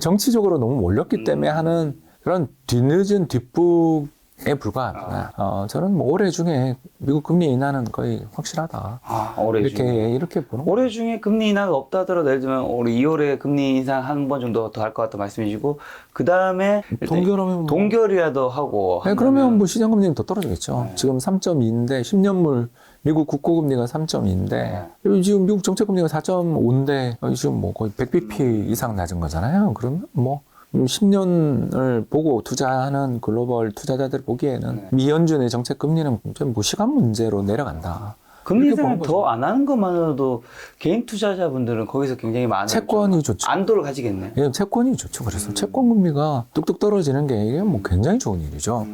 정치적으로 너무 몰렸기 때문에 하는 그런 뒤늦은 뒷북에 불과하다. 저는 뭐 올해 중에 미국 금리 인하는 거의 확실하다. 올해 중에. 이렇게 보는 거예요. 올해 중에 금리 인하가 없다 하더라도 예를 들면 올해 2월에 금리 인상 한 번 정도 더 할 것 같다 말씀해주시고 그 다음에 동결하면 동결이라도 하고 그러면 뭐 시장 금리는 더 떨어지겠죠. 지금 3.2인데 10년물 미국 국고금리가 3.2인데 지금 미국 정책금리가 4.5인데 지금 뭐 거의 100bp 이상 낮은 거잖아요. 그러면 뭐 10년을 보고 투자하는 글로벌 투자자들 보기에는 미연준의 정책 금리는 뭐 시간 문제로 내려간다. 금리 인상을 더 안 하는 것만으로도 개인 투자자분들은 거기서 굉장히 많은 채권이 좋죠. 안도를 가지겠네. 예, 채권이 좋죠. 그래서 채권 금리가 뚝뚝 떨어지는 게 이게 뭐 굉장히 좋은 일이죠.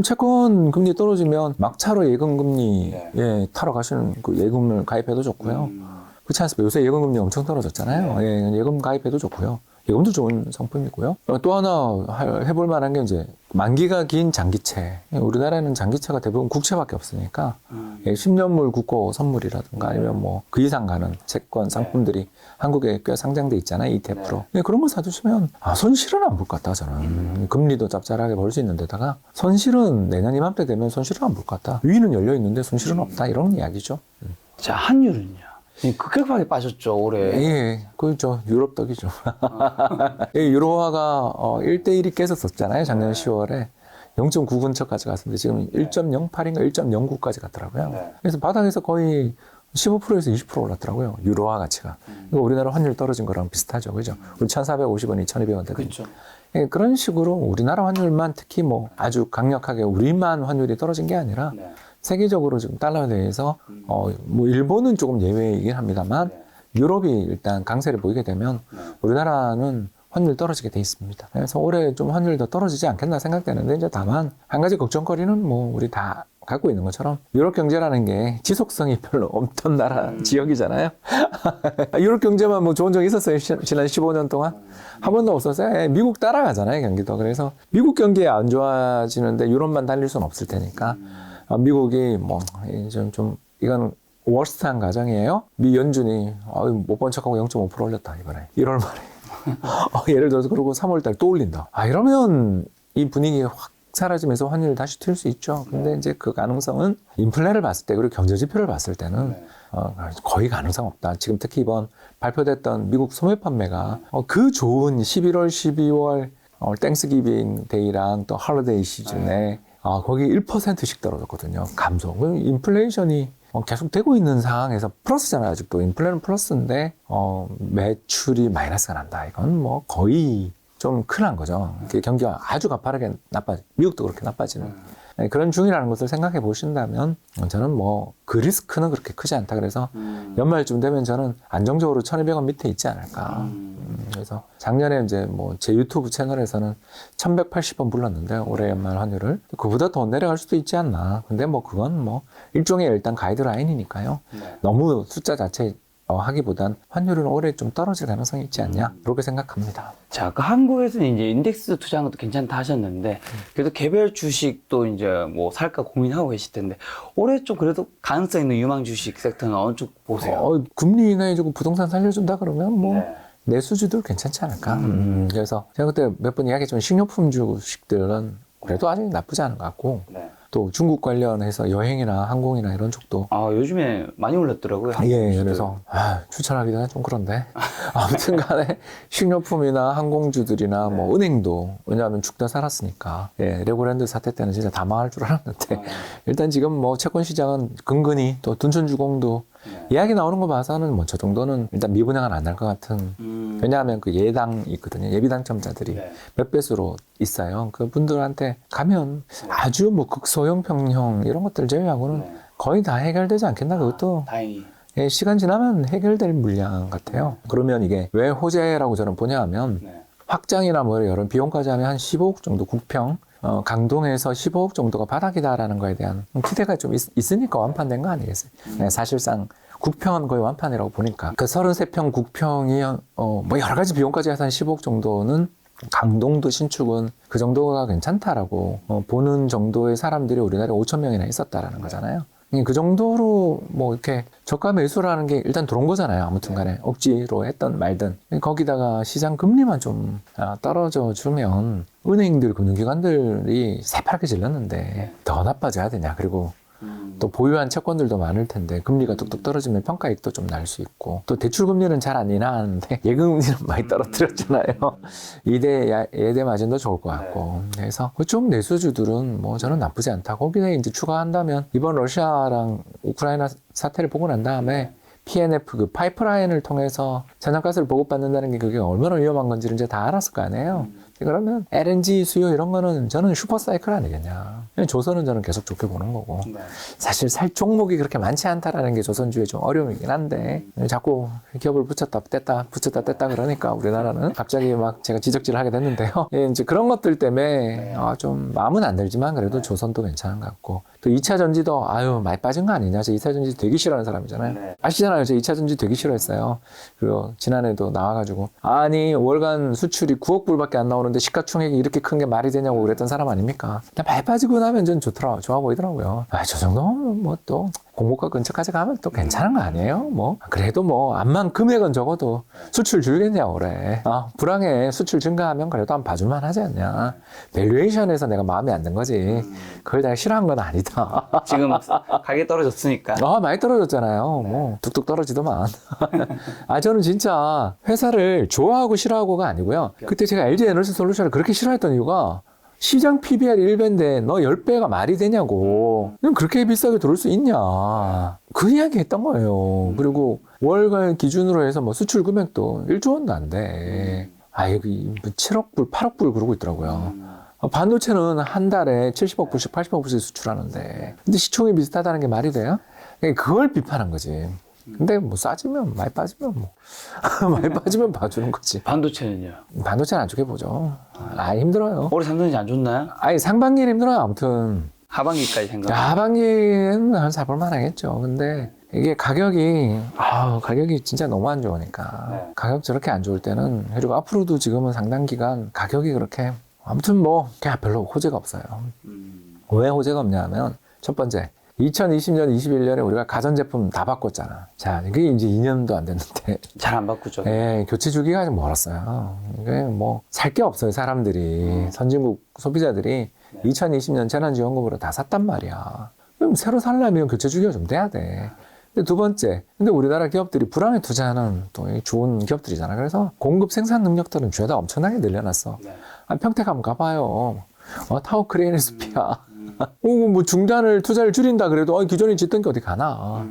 채권 금리 떨어지면 막차로 예금 금리에 타러 가시는 그 예금을 가입해도 좋고요. 그렇지 않습니까? 요새 예금 금리 엄청 떨어졌잖아요. 예, 예금 가입해도 좋고요. 예금도 좋은 상품이고요. 또 하나 해볼 만한 게 이제 만기가 긴 장기채. 우리나라에는 장기채가 대부분 국채밖에 없으니까 10년물 국고 선물이라든가 아니면 뭐 그 이상 가는 채권 상품들이 한국에 꽤 상장돼 있잖아요. ETF로. 그런 거 사두시면 손실은 안 볼 것 같다 저는. 금리도 짭짤하게 벌 수 있는 데다가 손실은 내년 이맘때 되면 손실은 안 볼 것 같다. 위는 열려 있는데 손실은 없다. 이런 이야기죠. 자, 환율은요? 급격하게 빠졌죠 올해. 예, 그죠. 유럽 떡이죠. 유로화가 1대1이 깨졌었잖아요. 작년 10월에 0.9 근처까지 갔는데 지금 1.08인가 1.09까지 갔더라고요. 그래서 바닥에서 거의 15%에서 20% 올랐더라고요. 유로화 가치가. 이거 우리나라 환율 떨어진 거랑 비슷하죠, 그죠? 우리 1,450원이 1,200원 되거든요. 그렇죠. 예, 그런 식으로 우리나라 환율만 특히 뭐 아주 강력하게 우리만 환율이 떨어진 게 아니라. 세계적으로 지금 달러에 대해서 뭐 일본은 조금 예외이긴 합니다만 유럽이 일단 강세를 보이게 되면 우리나라는 환율 떨어지게 돼 있습니다. 그래서 올해 좀 환율 더 떨어지지 않겠나 생각되는데 이제 다만 한 가지 걱정거리는 뭐 우리 다 갖고 있는 것처럼 유럽 경제라는 게 지속성이 별로 없던 나라 지역이잖아요. 유럽 경제만 뭐 좋은 적이 있었어요. 지난 15년 동안 한 번도 없었어요. 미국 따라가잖아요, 경기도. 그래서 미국 경기 안 좋아지는데 유럽만 달릴 수는 없을 테니까. 미국이 뭐 좀 이건 워스트한 가정이에요. 미 연준이 못 본 척하고 0.5% 올렸다 이번에 1월 말에. 예를 들어서 그러고 3월달 또 올린다. 이러면 이 분위기 확 사라지면서 환율이 다시 튈 수 있죠. 근데 이제 그 가능성은 인플레를 봤을 때 그리고 경제 지표를 봤을 때는 거의 가능성 없다. 지금 특히 이번 발표됐던 미국 소매 판매가 그 좋은 11월, 12월 땡스기빙 데이랑 또 할리데이 시즌에 거기 1%씩 떨어졌거든요. 감소. 인플레이션이 계속 되고 있는 상황에서 플러스잖아요. 아직도 인플레는 플러스인데 매출이 마이너스가 난다. 이건 뭐 거의 좀 큰일 난 거죠. 경기가 아주 가파르게 미국도 그렇게 나빠지는 그런 중이라는 것을 생각해 보신다면 저는 뭐 그 리스크는 그렇게 크지 않다. 그래서 연말쯤 되면 저는 안정적으로 1,200원 밑에 있지 않을까. 그래서 작년에 이제 뭐 제 유튜브 채널에서는 1,180원 불렀는데 올해 연말 환율을 그보다 더 내려갈 수도 있지 않나. 근데 뭐 그건 뭐 일종의 일단 가이드라인이니까요. 너무 숫자 자체 하기보단 환율은 올해 좀 떨어질 가능성이 있지 않냐 그렇게 생각합니다. 자, 그 한국에서는 이제 인덱스 투자하는 것도 괜찮다 하셨는데 그래도 개별 주식도 이제 뭐 살까 고민하고 계실 텐데 올해 좀 그래도 가능성 있는 유망 주식 섹터는 어느 쪽 보세요? 금리 인하해주고 부동산 살려준다 그러면 뭐 내수주들 괜찮지 않을까. 그래서 제가 그때 몇 번 이야기했지만 식료품 주식들은 그래도 아직 나쁘지 않은 것 같고 또 중국 관련해서 여행이나 항공이나 이런 쪽도 요즘에 많이 올랐더라고요. 예, 그래서 추천하기는 좀 그런데 아무튼 간에 식료품이나 항공주들이나 뭐 은행도 왜냐하면 죽다 살았으니까 레고랜드 사태 때는 진짜 다 망할 줄 알았는데 일단 지금 뭐 채권 시장은 근근히 또 둔촌주공도 이야기 나오는 거 봐서는 뭐 저 정도는 일단 미분양은 안 날 것 같은 왜냐하면 그 예당이 있거든요. 예비당첨자들이 몇 배수로 있어요. 그 분들한테 가면 아주 뭐 극소형 평형 이런 것들 제외하고는 거의 다 해결되지 않겠나. 그것도 다행히. 시간 지나면 해결될 물량 같아요. 그러면 이게 왜 호재라고 저는 보냐 하면 확장이나 뭐 이런 비용까지 하면 한 15억 정도 국평 강동에서 15억 정도가 바닥이다라는 거에 대한 기대가 좀 있으니까 완판된 거 아니겠어요? 사실상 국평은 거의 완판이라고 보니까 그 33평 국평이 뭐 여러 가지 비용까지 해서 한 15억 정도는 강동도 신축은 그 정도가 괜찮다라고 보는 정도의 사람들이 우리나라에 5천 명이나 있었다라는 거잖아요. 그 정도로 뭐 이렇게 저가 매수라는 게 일단 들어온 거잖아요. 아무튼 간에 억지로 했던 말든 거기다가 시장 금리만 좀 떨어져 주면 은행들 금융기관들이 새파랗게 질렀는데 더 나빠져야 되냐. 그리고 또 보유한 채권들도 많을 텐데 금리가 뚝뚝 떨어지면 평가익도 좀 날 수 있고 또 대출 금리는 잘 안 인하하는데 예금금리는 많이 떨어뜨렸잖아요. 예대 마진도 좋을 것 같고 그래서 그쪽 내수주들은 뭐 저는 나쁘지 않다. 거기에 이제 추가한다면 이번 러시아랑 우크라이나 사태를 보고 난 다음에 PNF 그 파이프라인을 통해서 천연가스를 보급받는다는 게 그게 얼마나 위험한 건지를 이제 다 알았을 거 아니에요. 그러면 LNG 수요 이런 거는 저는 슈퍼사이클 아니겠냐. 조선은 저는 계속 좋게 보는 거고 사실 살 종목이 그렇게 많지 않다라는 게 조선주의 좀 어려움이긴 한데 자꾸 기업을 붙였다 뗐다 그러니까 우리나라는 갑자기 막 제가 지적질을 하게 됐는데요. 이제 그런 것들 때문에 좀 마음은 안 들지만 그래도 조선도 괜찮은 것 같고 또 2차 전지도 많이 빠진 거 아니냐. 저 2차 전지 되게 싫어하는 사람이잖아요. 아시잖아요. 저 2차 전지 되게 싫어했어요. 그리고 지난해도 나와가지고 아니 월간 수출이 9억 불밖에 안 나오는데 시가총액이 이렇게 큰 게 말이 되냐고 그랬던 사람 아닙니까? 그냥 많이 빠지고 나면 전 좋아 보이더라고요. 저 정도면 뭐 또 공모가 근처까지 가면 또 괜찮은 거 아니에요? 뭐 그래도 뭐 암만 금액은 적어도 수출 줄겠냐 올해. 불황에 수출 증가하면 그래도 한번 봐줄만 하지 않냐. 밸류에이션에서 내가 마음에 안 든 거지. 그걸 내가 싫어한 건 아니다. 지금 가격이 떨어졌으니까. 많이 떨어졌잖아요. 뭐 뚝뚝 떨어지더만. 저는 진짜 회사를 좋아하고 싫어하고가 아니고요. 그때 제가 LG 에너지 솔루션을 그렇게 싫어했던 이유가 시장 PBR 1배인데 너 10배가 말이 되냐고. 그렇게 비싸게 들어올 수 있냐. 그 이야기 했던 거예요. 그리고 월간 기준으로 해서 뭐 수출 금액도 1조 원도 안 돼. 여기 7억 불, 8억 불 그러고 있더라고요. 반도체는 한 달에 70억 불씩, 80억 불씩 수출하는데 근데 시총이 비슷하다는 게 말이 돼요? 그걸 비판한 거지. 근데 뭐 싸지면 많이 빠지면 뭐 많이 빠지면 봐주는 거지. 반도체는요? 반도체는 안 좋게 보죠. 힘들어요. 올해 삼성전자 안 좋나요? 상반기는 힘들어요. 아무튼 하반기까지 생각. 하반기는 한 사볼만 하겠죠. 근데 이게 가격이 진짜 너무 안 좋으니까 가격 저렇게 안 좋을 때는 그리고 앞으로도 지금은 상당 기간 가격이 그렇게 아무튼 뭐 그냥 별로 호재가 없어요. 왜 호재가 없냐 하면 첫 번째 2020년, 21년에 우리가 가전제품 다 바꿨잖아. 자, 이게 이제 2년도 안 됐는데. 잘 안 바꾸죠. 예, 교체 주기가 아직 멀었어요. 이게 뭐, 살 게 없어요, 사람들이. 선진국 소비자들이 2020년 재난지원금으로 다 샀단 말이야. 그럼 새로 살려면 교체 주기가 좀 돼야 돼. 근데 두 번째, 근데 우리나라 기업들이 불황에 투자하는 또 좋은 기업들이잖아. 그래서 공급 생산 능력들은 죄다 엄청나게 늘려놨어. 아, 평택 한번 가봐요. 타워 크레인 SP야. 뭐 중단을 투자를 줄인다 그래도 기존에 짓던 게 어디 가나.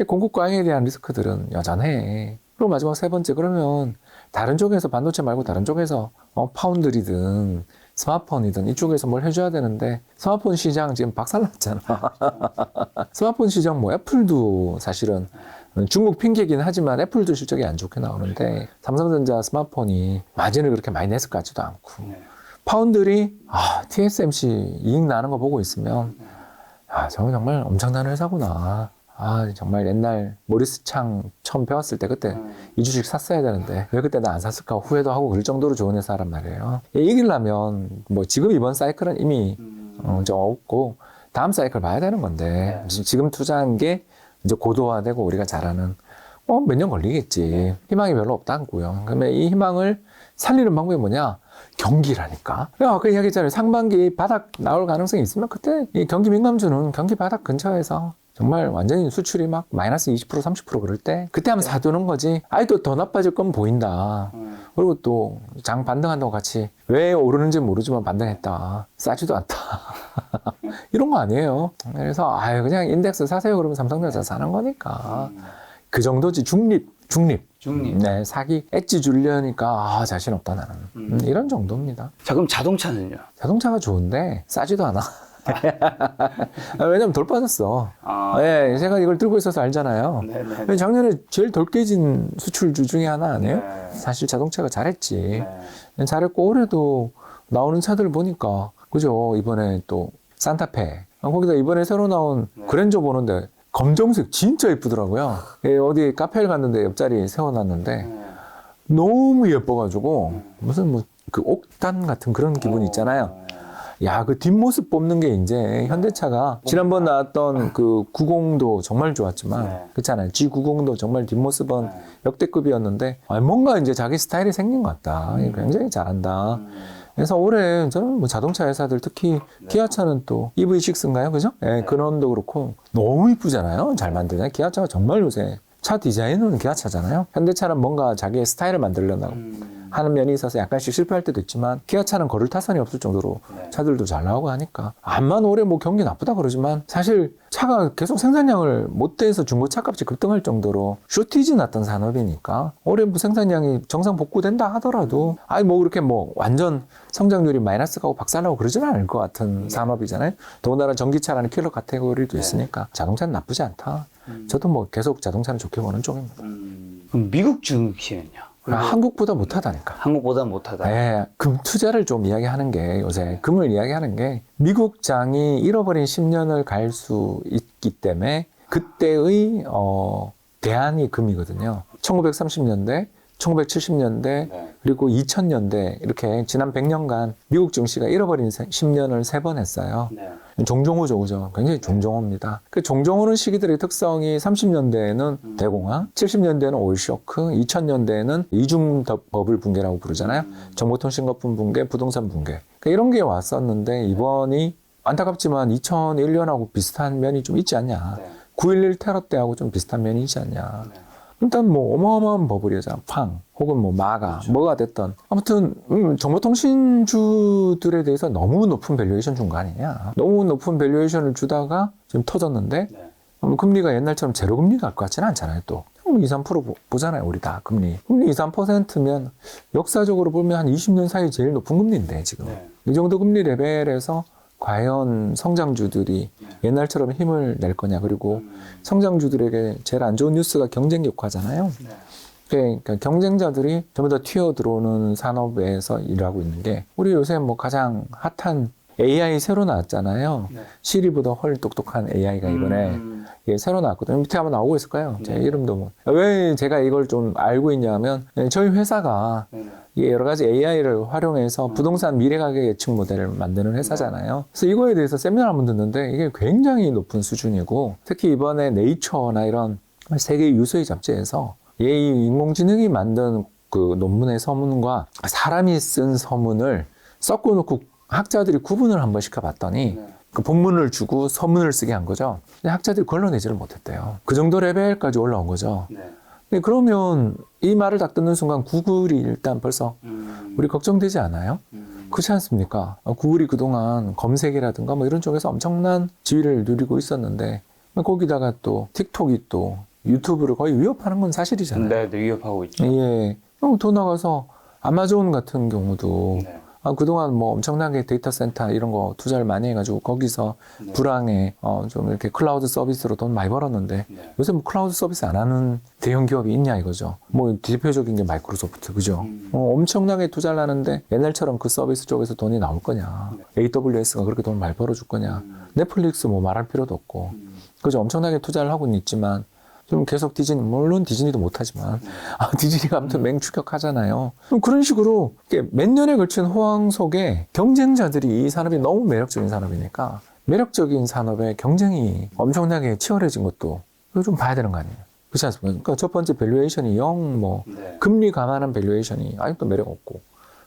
공급 과잉에 대한 리스크들은 여전해. 그리고 마지막 세 번째, 그러면 다른 쪽에서 반도체 말고 다른 쪽에서 파운드리든 스마트폰이든 이쪽에서 뭘 해줘야 되는데 스마트폰 시장 지금 박살났잖아. 스마트폰 시장 뭐 애플도 사실은 중국 핑계긴 하지만 애플도 실적이 안 좋게 나오는데 삼성전자 스마트폰이 마진을 그렇게 많이 냈을 것 같지도 않고 파운드리 TSMC 이익 나는 거 보고 있으면 저거 정말 엄청난 회사구나. 정말 옛날 모리스 창 처음 배웠을 때 그때 이 주식 샀어야 되는데 왜 그때 나 안 샀을까 후회도 하고 그럴 정도로 좋은 회사란 말이에요. 이기려면 뭐 지금 이번 사이클은 이미 좀 없고 다음 사이클 봐야 되는 건데 지금 투자한 게 이제 고도화되고 우리가 잘하는 몇 년 걸리겠지. 희망이 별로 없다고요. 그러면 이 희망을 살리는 방법이 뭐냐? 경기라니까. 아까 이야기했잖아요. 상반기 바닥 나올 가능성이 있으면 그때 이 경기 민감주는 경기 바닥 근처에서 정말 완전히 수출이 막 마이너스 20% 30% 그럴 때 그때 한번 사두는 거지. 또 더 나빠질 건 보인다. 그리고 또 장 반등한다고 같이 왜 오르는지 모르지만 반등했다. 싸지도 않다. 이런 거 아니에요. 그래서 그냥 인덱스 사세요. 그러면 삼성전자 사는 거니까. 그 정도지. 중립. 네, 사기 엣지 주려니까 자신 없다 나는. 이런 정도입니다. 자, 그럼 자동차는요? 자동차가 좋은데 싸지도 않아. 왜냐면 덜 빠졌어. 예, 제가 이걸 들고 있어서 알잖아요. 네네. 작년에 제일 덜 깨진 수출주 중에 하나 아니에요? 네. 사실 자동차가 잘했지. 잘했고 올해도 나오는 차들 보니까 그죠? 이번에 또 산타페. 거기다 이번에 새로 나온 그랜저 보는데 검정색 진짜 예쁘더라고요. 어디 카페를 갔는데 옆자리 세워놨는데 너무 예뻐가지고 무슨 뭐 그 옥탄 같은 그런 기분 있잖아요. 그 뒷모습 뽑는 게 이제 현대차가 지난번 나왔던 그 90도 정말 좋았지만 그렇잖아요. G90도 정말 뒷모습은 역대급이었는데 뭔가 이제 자기 스타일이 생긴 것 같다. 굉장히 잘한다. 그래서 올해 저는 뭐 자동차 회사들 특히 기아차는 또 EV6인가요? 그죠? 근원도 그렇고 너무 이쁘잖아요. 잘 만드냐. 기아차가 정말 요새 차 디자인은 기아차잖아요. 현대차는 뭔가 자기의 스타일을 만들려고 하는 면이 있어서 약간씩 실패할 때도 있지만 기아차는 거를 타선이 없을 정도로 차들도 잘 나오고 하니까 암만 올해 뭐 경기 나쁘다 그러지만 사실 차가 계속 생산량을 못 대서 중고차 값이 급등할 정도로 쇼티지 났던 산업이니까 올해 뭐 생산량이 정상 복구된다 하더라도 뭐 그렇게 뭐 완전 성장률이 마이너스 가고 박살나고 그러지는 않을 것 같은 산업이잖아요. 더군다나 전기차라는 킬러 카테고리도 있으니까 자동차는 나쁘지 않다. 저도 뭐 계속 자동차는 좋게 보는 쪽입니다. 그럼 미국 증시는요? 한국보다 못하다니까. 한국보다 못하다. 네, 금 투자를 좀 이야기하는 게 요새 금을 이야기하는 게 미국장이 잃어버린 10년을 갈 수 있기 때문에 그때의 대안이 금이거든요. 1930년대, 1970년대 그리고 2000년대 이렇게 지난 100년간 미국 증시가 잃어버린 10년을 3번 했어요. 종종호죠, 그죠? 굉장히 종종호입니다. 그 종종호는 시기들의 특성이 30년대에는 대공황, 70년대에는 오일 쇼크, 2000년대에는 이중 버블 붕괴라고 부르잖아요. 정보통신거품 붕괴, 부동산 붕괴. 그러니까 이런 게 왔었는데 이번이 안타깝지만 2001년하고 비슷한 면이 좀 있지 않냐. 9.11 테러 때하고 좀 비슷한 면이 있지 않냐. 일단 뭐 어마어마한 버블이잖아. 팡 혹은 뭐 마가 뭐가 됐던 아무튼 정보통신주들에 대해서 너무 높은 밸류에이션 준 거 아니냐. 너무 높은 밸류에이션을 주다가 지금 터졌는데 금리가 옛날처럼 제로 금리 갈 것 같지는 않잖아요. 또 2, 3% 보잖아요. 우리 다 금리 2, 3%면 역사적으로 보면 한 20년 사이 제일 높은 금리인데 지금 이 정도 금리 레벨에서 과연 성장주들이 옛날처럼 힘을 낼 거냐. 그리고 성장주들에게 제일 안 좋은 뉴스가 경쟁 격화잖아요. 그러니까 경쟁자들이 전부 다 튀어 들어오는 산업에서 일하고 있는 게 우리 요새 뭐 가장 핫한 AI 새로 나왔잖아요. 네. 시리보다 훨씬 똑똑한 AI가 이번에 예, 새로 나왔거든요. 밑에 아마 나오고 있을 거예요. 제 네. 이름도 뭐. 왜 제가 이걸 좀 알고 있냐면 저희 회사가 이 여러 가지 AI를 활용해서 부동산 미래가격 예측 모델을 만드는 회사잖아요. 그래서 이거에 대해서 세미나를 한번 듣는데 이게 굉장히 높은 수준이고 특히 이번에 네이처나 이런 세계 유수의 잡지에서 AI 인공지능이 만든 그 논문의 서문과 사람이 쓴 서문을 섞어놓고 학자들이 구분을 한번 시켜봤더니 그 본문을 주고 서문을 쓰게 한 거죠. 근데 학자들이 걸러내지를 못했대요. 그 정도 레벨까지 올라온 거죠. 근데 그러면 이 말을 딱 듣는 순간 구글이 일단 벌써 우리 걱정되지 않아요? 그렇지 않습니까? 구글이 그동안 검색이라든가 뭐 이런 쪽에서 엄청난 지위를 누리고 있었는데 거기다가 또 틱톡이 또 유튜브를 거의 위협하는 건 사실이잖아요. 네, 위협하고 있죠. 예. 더 나가서 아마존 같은 경우도 그동안 뭐 엄청나게 데이터 센터 이런 거 투자를 많이 해가지고 거기서 불황에 좀 이렇게 클라우드 서비스로 돈 많이 벌었는데 요새 뭐 클라우드 서비스 안 하는 대형 기업이 있냐 이거죠. 뭐 대표적인 게 마이크로소프트 그죠. 엄청나게 투자를 하는데 옛날처럼 그 서비스 쪽에서 돈이 나올 거냐. AWS가 그렇게 돈 많이 벌어줄 거냐. 넷플릭스 뭐 말할 필요도 없고 그죠. 엄청나게 투자를 하고는 있지만 좀 계속 디즈니, 물론 디즈니도 못하지만, 디즈니가 아무튼 맹추격하잖아요. 그런 식으로 몇 년에 걸친 호황 속에 경쟁자들이 이 산업이 너무 매력적인 산업이니까, 매력적인 산업의 경쟁이 엄청나게 치열해진 것도 이거 좀 봐야 되는 거 아니에요? 그렇지 않습니까? 그러니까 첫 번째 밸류에이션이 금리 감안한 밸류에이션이 아직도 매력 없고,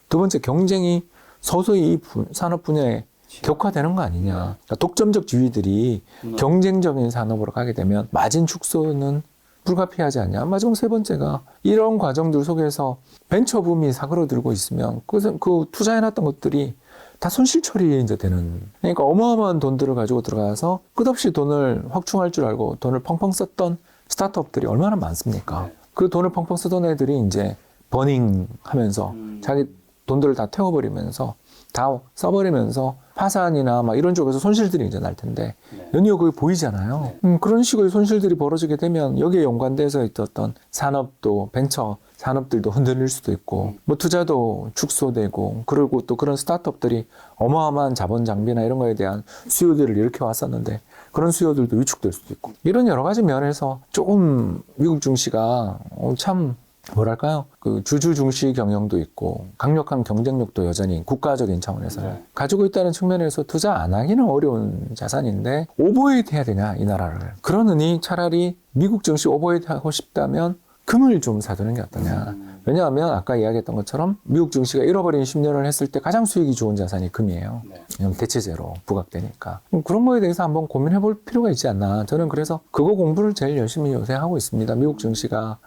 두 번째 경쟁이 서서히 이 산업 분야에 격화되는 거 아니냐. 그러니까 독점적 지위들이 경쟁적인 산업으로 가게 되면 마진 축소는 불가피하지 않냐. 마지막 세 번째가 이런 과정들 속에서 벤처붐이 사그러들고 있으면 그 투자해놨던 것들이 다 손실 처리 이제 되는. 그러니까 어마어마한 돈들을 가지고 들어가서 끝없이 돈을 확충할 줄 알고 돈을 펑펑 썼던 스타트업들이 얼마나 많습니까? 그 돈을 펑펑 쓰던 애들이 이제 버닝 하면서 자기 돈들을 다 태워버리면서 다 써버리면서 파산이나 막 이런 쪽에서 손실들이 이제 날 텐데 연이어 그게 보이잖아요. 그런 식의 손실들이 벌어지게 되면 여기에 연관돼서 있었던 산업도 벤처 산업들도 흔들릴 수도 있고 뭐 투자도 축소되고 그리고 또 그런 스타트업들이 어마어마한 자본 장비나 이런 거에 대한 수요들을 일으켜 왔었는데 그런 수요들도 위축될 수도 있고 이런 여러 가지 면에서 조금 미국 증시가 참 뭐랄까요? 그 주주 중시 경영도 있고 강력한 경쟁력도 여전히 국가적인 차원에서 가지고 있다는 측면에서 투자 안 하기는 어려운 자산인데 오버웨이트 해야 되냐 이 나라를 그러느니 차라리 미국 증시 오버웨이트 하고 싶다면 금을 좀 사두는 게 어떠냐. 왜냐하면 아까 이야기했던 것처럼 미국 증시가 잃어버린 10년을 했을 때 가장 수익이 좋은 자산이 금이에요. 왜냐면 대체제로 부각되니까. 그런 거에 대해서 한번 고민해 볼 필요가 있지 않나. 저는 그래서 그거 공부를 제일 열심히 요새 하고 있습니다. 미국 증시가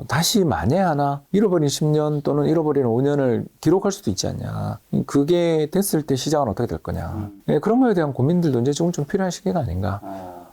다시 만에 하나 잃어버린 10년 또는 잃어버린 5년을 기록할 수도 있지 않냐. 그게 됐을 때 시장은 어떻게 될 거냐. 네, 그런 거에 대한 고민들도 이제 좀 필요한 시기가 아닌가.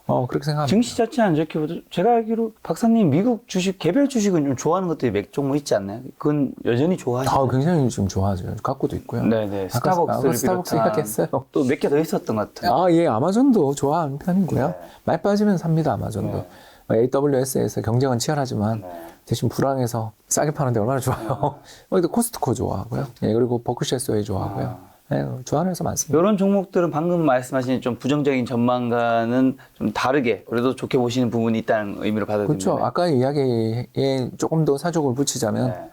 그렇게 생각합니다. 증시 자체 안 좋기보다 제가 알기로 박사님 미국 주식 개별 주식은 좀 좋아하는 것들이 몇 종목 있지 않나요? 그건 여전히 좋아하시나요? 굉장히 지금 좋아하죠. 갖고도 있고요. 네네. 스타벅스 스타벅스를 이야기했어요. 또 몇 개 더 있었던 것 같아요. 예, 아마존도 좋아하는 편이고요. 네. 많이 빠지면 삽니다, 아마존도. AWS에서 경쟁은 치열하지만 대신 불황해서 싸게 파는데 얼마나 좋아요. 근데 코스트코 좋아하고요. 예, 그리고 버크셔 하사웨이 좋아하고요. 네, 좋아하는 회사 많습니다. 이런 종목들은 방금 말씀하신 좀 부정적인 전망과는 좀 다르게 그래도 좋게 보시는 부분이 있다는 의미로 받아들이면 그렇죠. 아까 이야기에 조금 더 사족을 붙이자면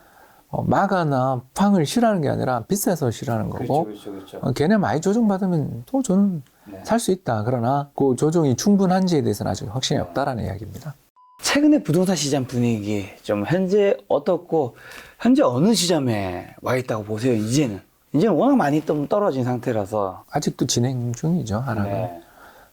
마가나 팡을 싫어하는 게 아니라 비싸서 싫어하는 거고 그렇죠. 걔네 많이 조정받으면 또 저는 살 수 있다. 그러나 그 조정이 충분한지에 대해서는 아직 확신이 없다라는 이야기입니다. 최근에 부동산 시장 분위기 좀 현재 어떻고 현재 어느 지점에 와 있다고 보세요? 이제는 워낙 많이 좀 떨어진 상태라서 아직도 진행 중이죠, 하락은.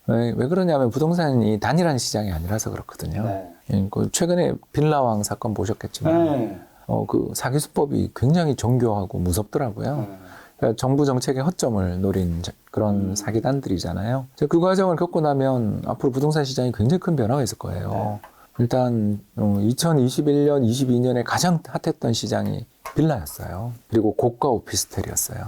왜 그러냐면 부동산이 단일한 시장이 아니라서 그렇거든요. 그 최근에 빌라왕 사건 보셨겠지만 그 사기 수법이 굉장히 정교하고 무섭더라고요. 그러니까 정부 정책의 허점을 노린 그런 사기단들이잖아요. 그 과정을 겪고 나면 앞으로 부동산 시장이 굉장히 큰 변화가 있을 거예요. 일단 2021년, 22년에 가장 핫했던 시장이 빌라였어요. 그리고 고가 오피스텔이었어요.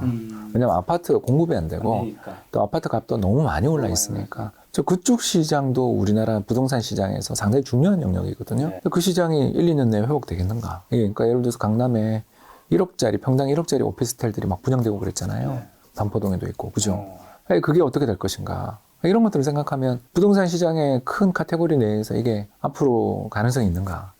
왜냐면 아파트가 공급이 안 되고 또 아파트 값도 너무 많이 올라 있으니까 그쪽 시장도 우리나라 부동산 시장에서 상당히 중요한 영역이거든요. 그 시장이 1, 2년 내에 회복되겠는가. 그러니까 예를 들어서 강남에 1억짜리 평당 1억짜리 오피스텔들이 막 분양되고 그랬잖아요. 반포동에도 있고 그죠. 그게 어떻게 될 것인가. 이런 것들을 생각하면 부동산 시장의 큰 카테고리 내에서 이게 앞으로 가능성이 있는가.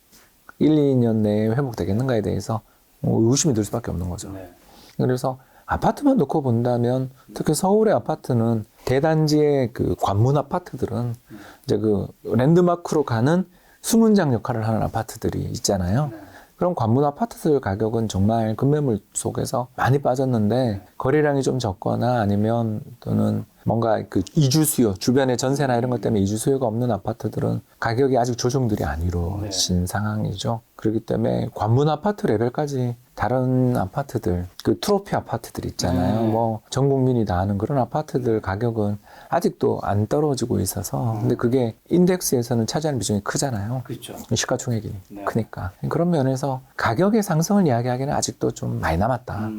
1, 2년 내에 회복되겠는가에 대해서 의구심이 들 수밖에 없는 거죠. 네. 그래서 아파트만 놓고 본다면 특히 서울의 아파트는 대단지의 그 관문 아파트들은 이제 그 랜드마크로 가는 수문장 역할을 하는 아파트들이 있잖아요. 네. 그럼 관문 아파트들 가격은 정말 급매물 속에서 많이 빠졌는데 거래량이 좀 적거나 아니면 또는 뭔가 그 이주 수요, 주변에 전세나 이런 것 때문에 이주 수요가 없는 아파트들은 가격이 아직 조정들이 안 이루어진 상황이죠. 그렇기 때문에 관문 아파트 레벨까지 다른 아파트들, 그 트로피 아파트들 있잖아요. 뭐 전 국민이 다 아는 그런 아파트들 가격은 아직도 안 떨어지고 있어서 근데 그게 인덱스에서는 차지하는 비중이 크잖아요. 그렇죠. 시가총액이 네. 크니까. 그런 면에서 가격의 상승을 이야기하기는 아직도 좀 많이 남았다.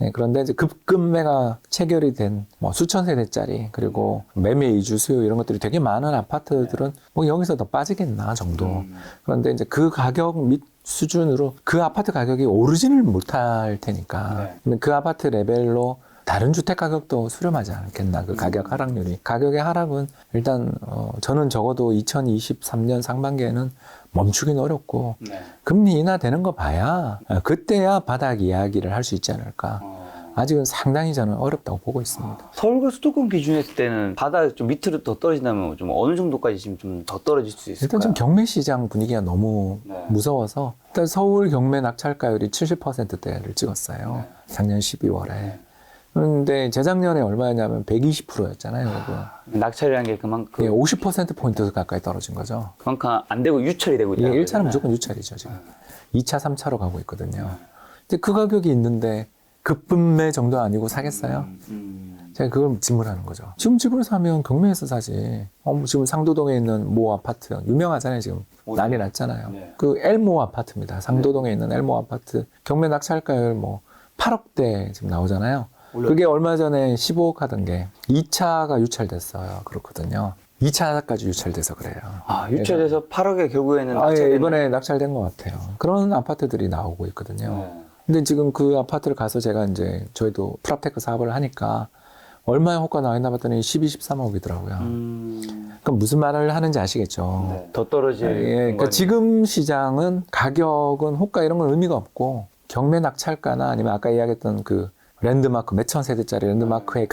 네, 그런데 이제 급매가 체결이 된 뭐 수천 세대짜리 그리고 매매 이주 수요 이런 것들이 되게 많은 아파트들은 뭐 여기서 더 빠지겠나 정도. 그런데 이제 그 가격 및 수준으로 그 아파트 가격이 오르지는 못할 테니까 그 아파트 레벨로 다른 주택 가격도 수렴하지 않겠나 그 가격 하락률이. 가격의 하락은 일단 저는 적어도 2023년 상반기에는 멈추긴 어렵고 금리 인하되는 거 봐야 그때야 바닥 이야기를 할 수 있지 않을까. 아직은 상당히 저는 어렵다고 보고 있습니다. 서울과 수도권 기준했을 때는 바닥 좀 밑으로 더 떨어진다면 좀 어느 정도까지 지금 좀 더 떨어질 수 있을까요? 일단 좀 경매 시장 분위기가 너무 네. 무서워서 일단 서울 경매 낙찰가율이 70%대를 찍었어요. 작년 12월에. 그런데 재작년에 얼마였냐면 120%였잖아요. 낙찰이라는 게 그만큼 50%포인트 가까이 떨어진 거죠. 그만큼 안 되고 유찰이 되고 있다. 이게 1차는 무조건 유찰이죠, 지금. 2차, 3차로 가고 있거든요. 근데 그 가격이 있는데 급분매 정도 아니고 사겠어요? 제가 그걸 질문하는 거죠. 지금 집을 사면 경매에서 사지. 지금 상도동에 있는 모 아파트 유명하잖아요. 지금 난리 났잖아요. 네. 그 엘모 아파트입니다. 상도동에 있는 엘모 아파트 경매 낙찰가율 뭐 8억대 지금 나오잖아요. 그게 얼마 전에 15억 하던 게 2차가 유찰됐어요. 그렇거든요. 2차까지 유찰돼서 그래요. 아, 유찰돼서 8억에 결국에는 예, 이번에 낙찰된 것 같아요. 그런 아파트들이 나오고 있거든요. 네. 근데 지금 그 아파트를 가서 제가 이제 저희도 프랍테크 사업을 하니까 얼마의 호가 나왔나 봤더니 12, 13억이더라고요. 그럼 무슨 말을 하는지 아시겠죠? 네. 더 떨어질 그러니까 지금 시장은 가격은 호가 이런 건 의미가 없고 경매 낙찰가나 아니면 아까 이야기했던 그 랜드마크 몇천 세대짜리 랜드마크의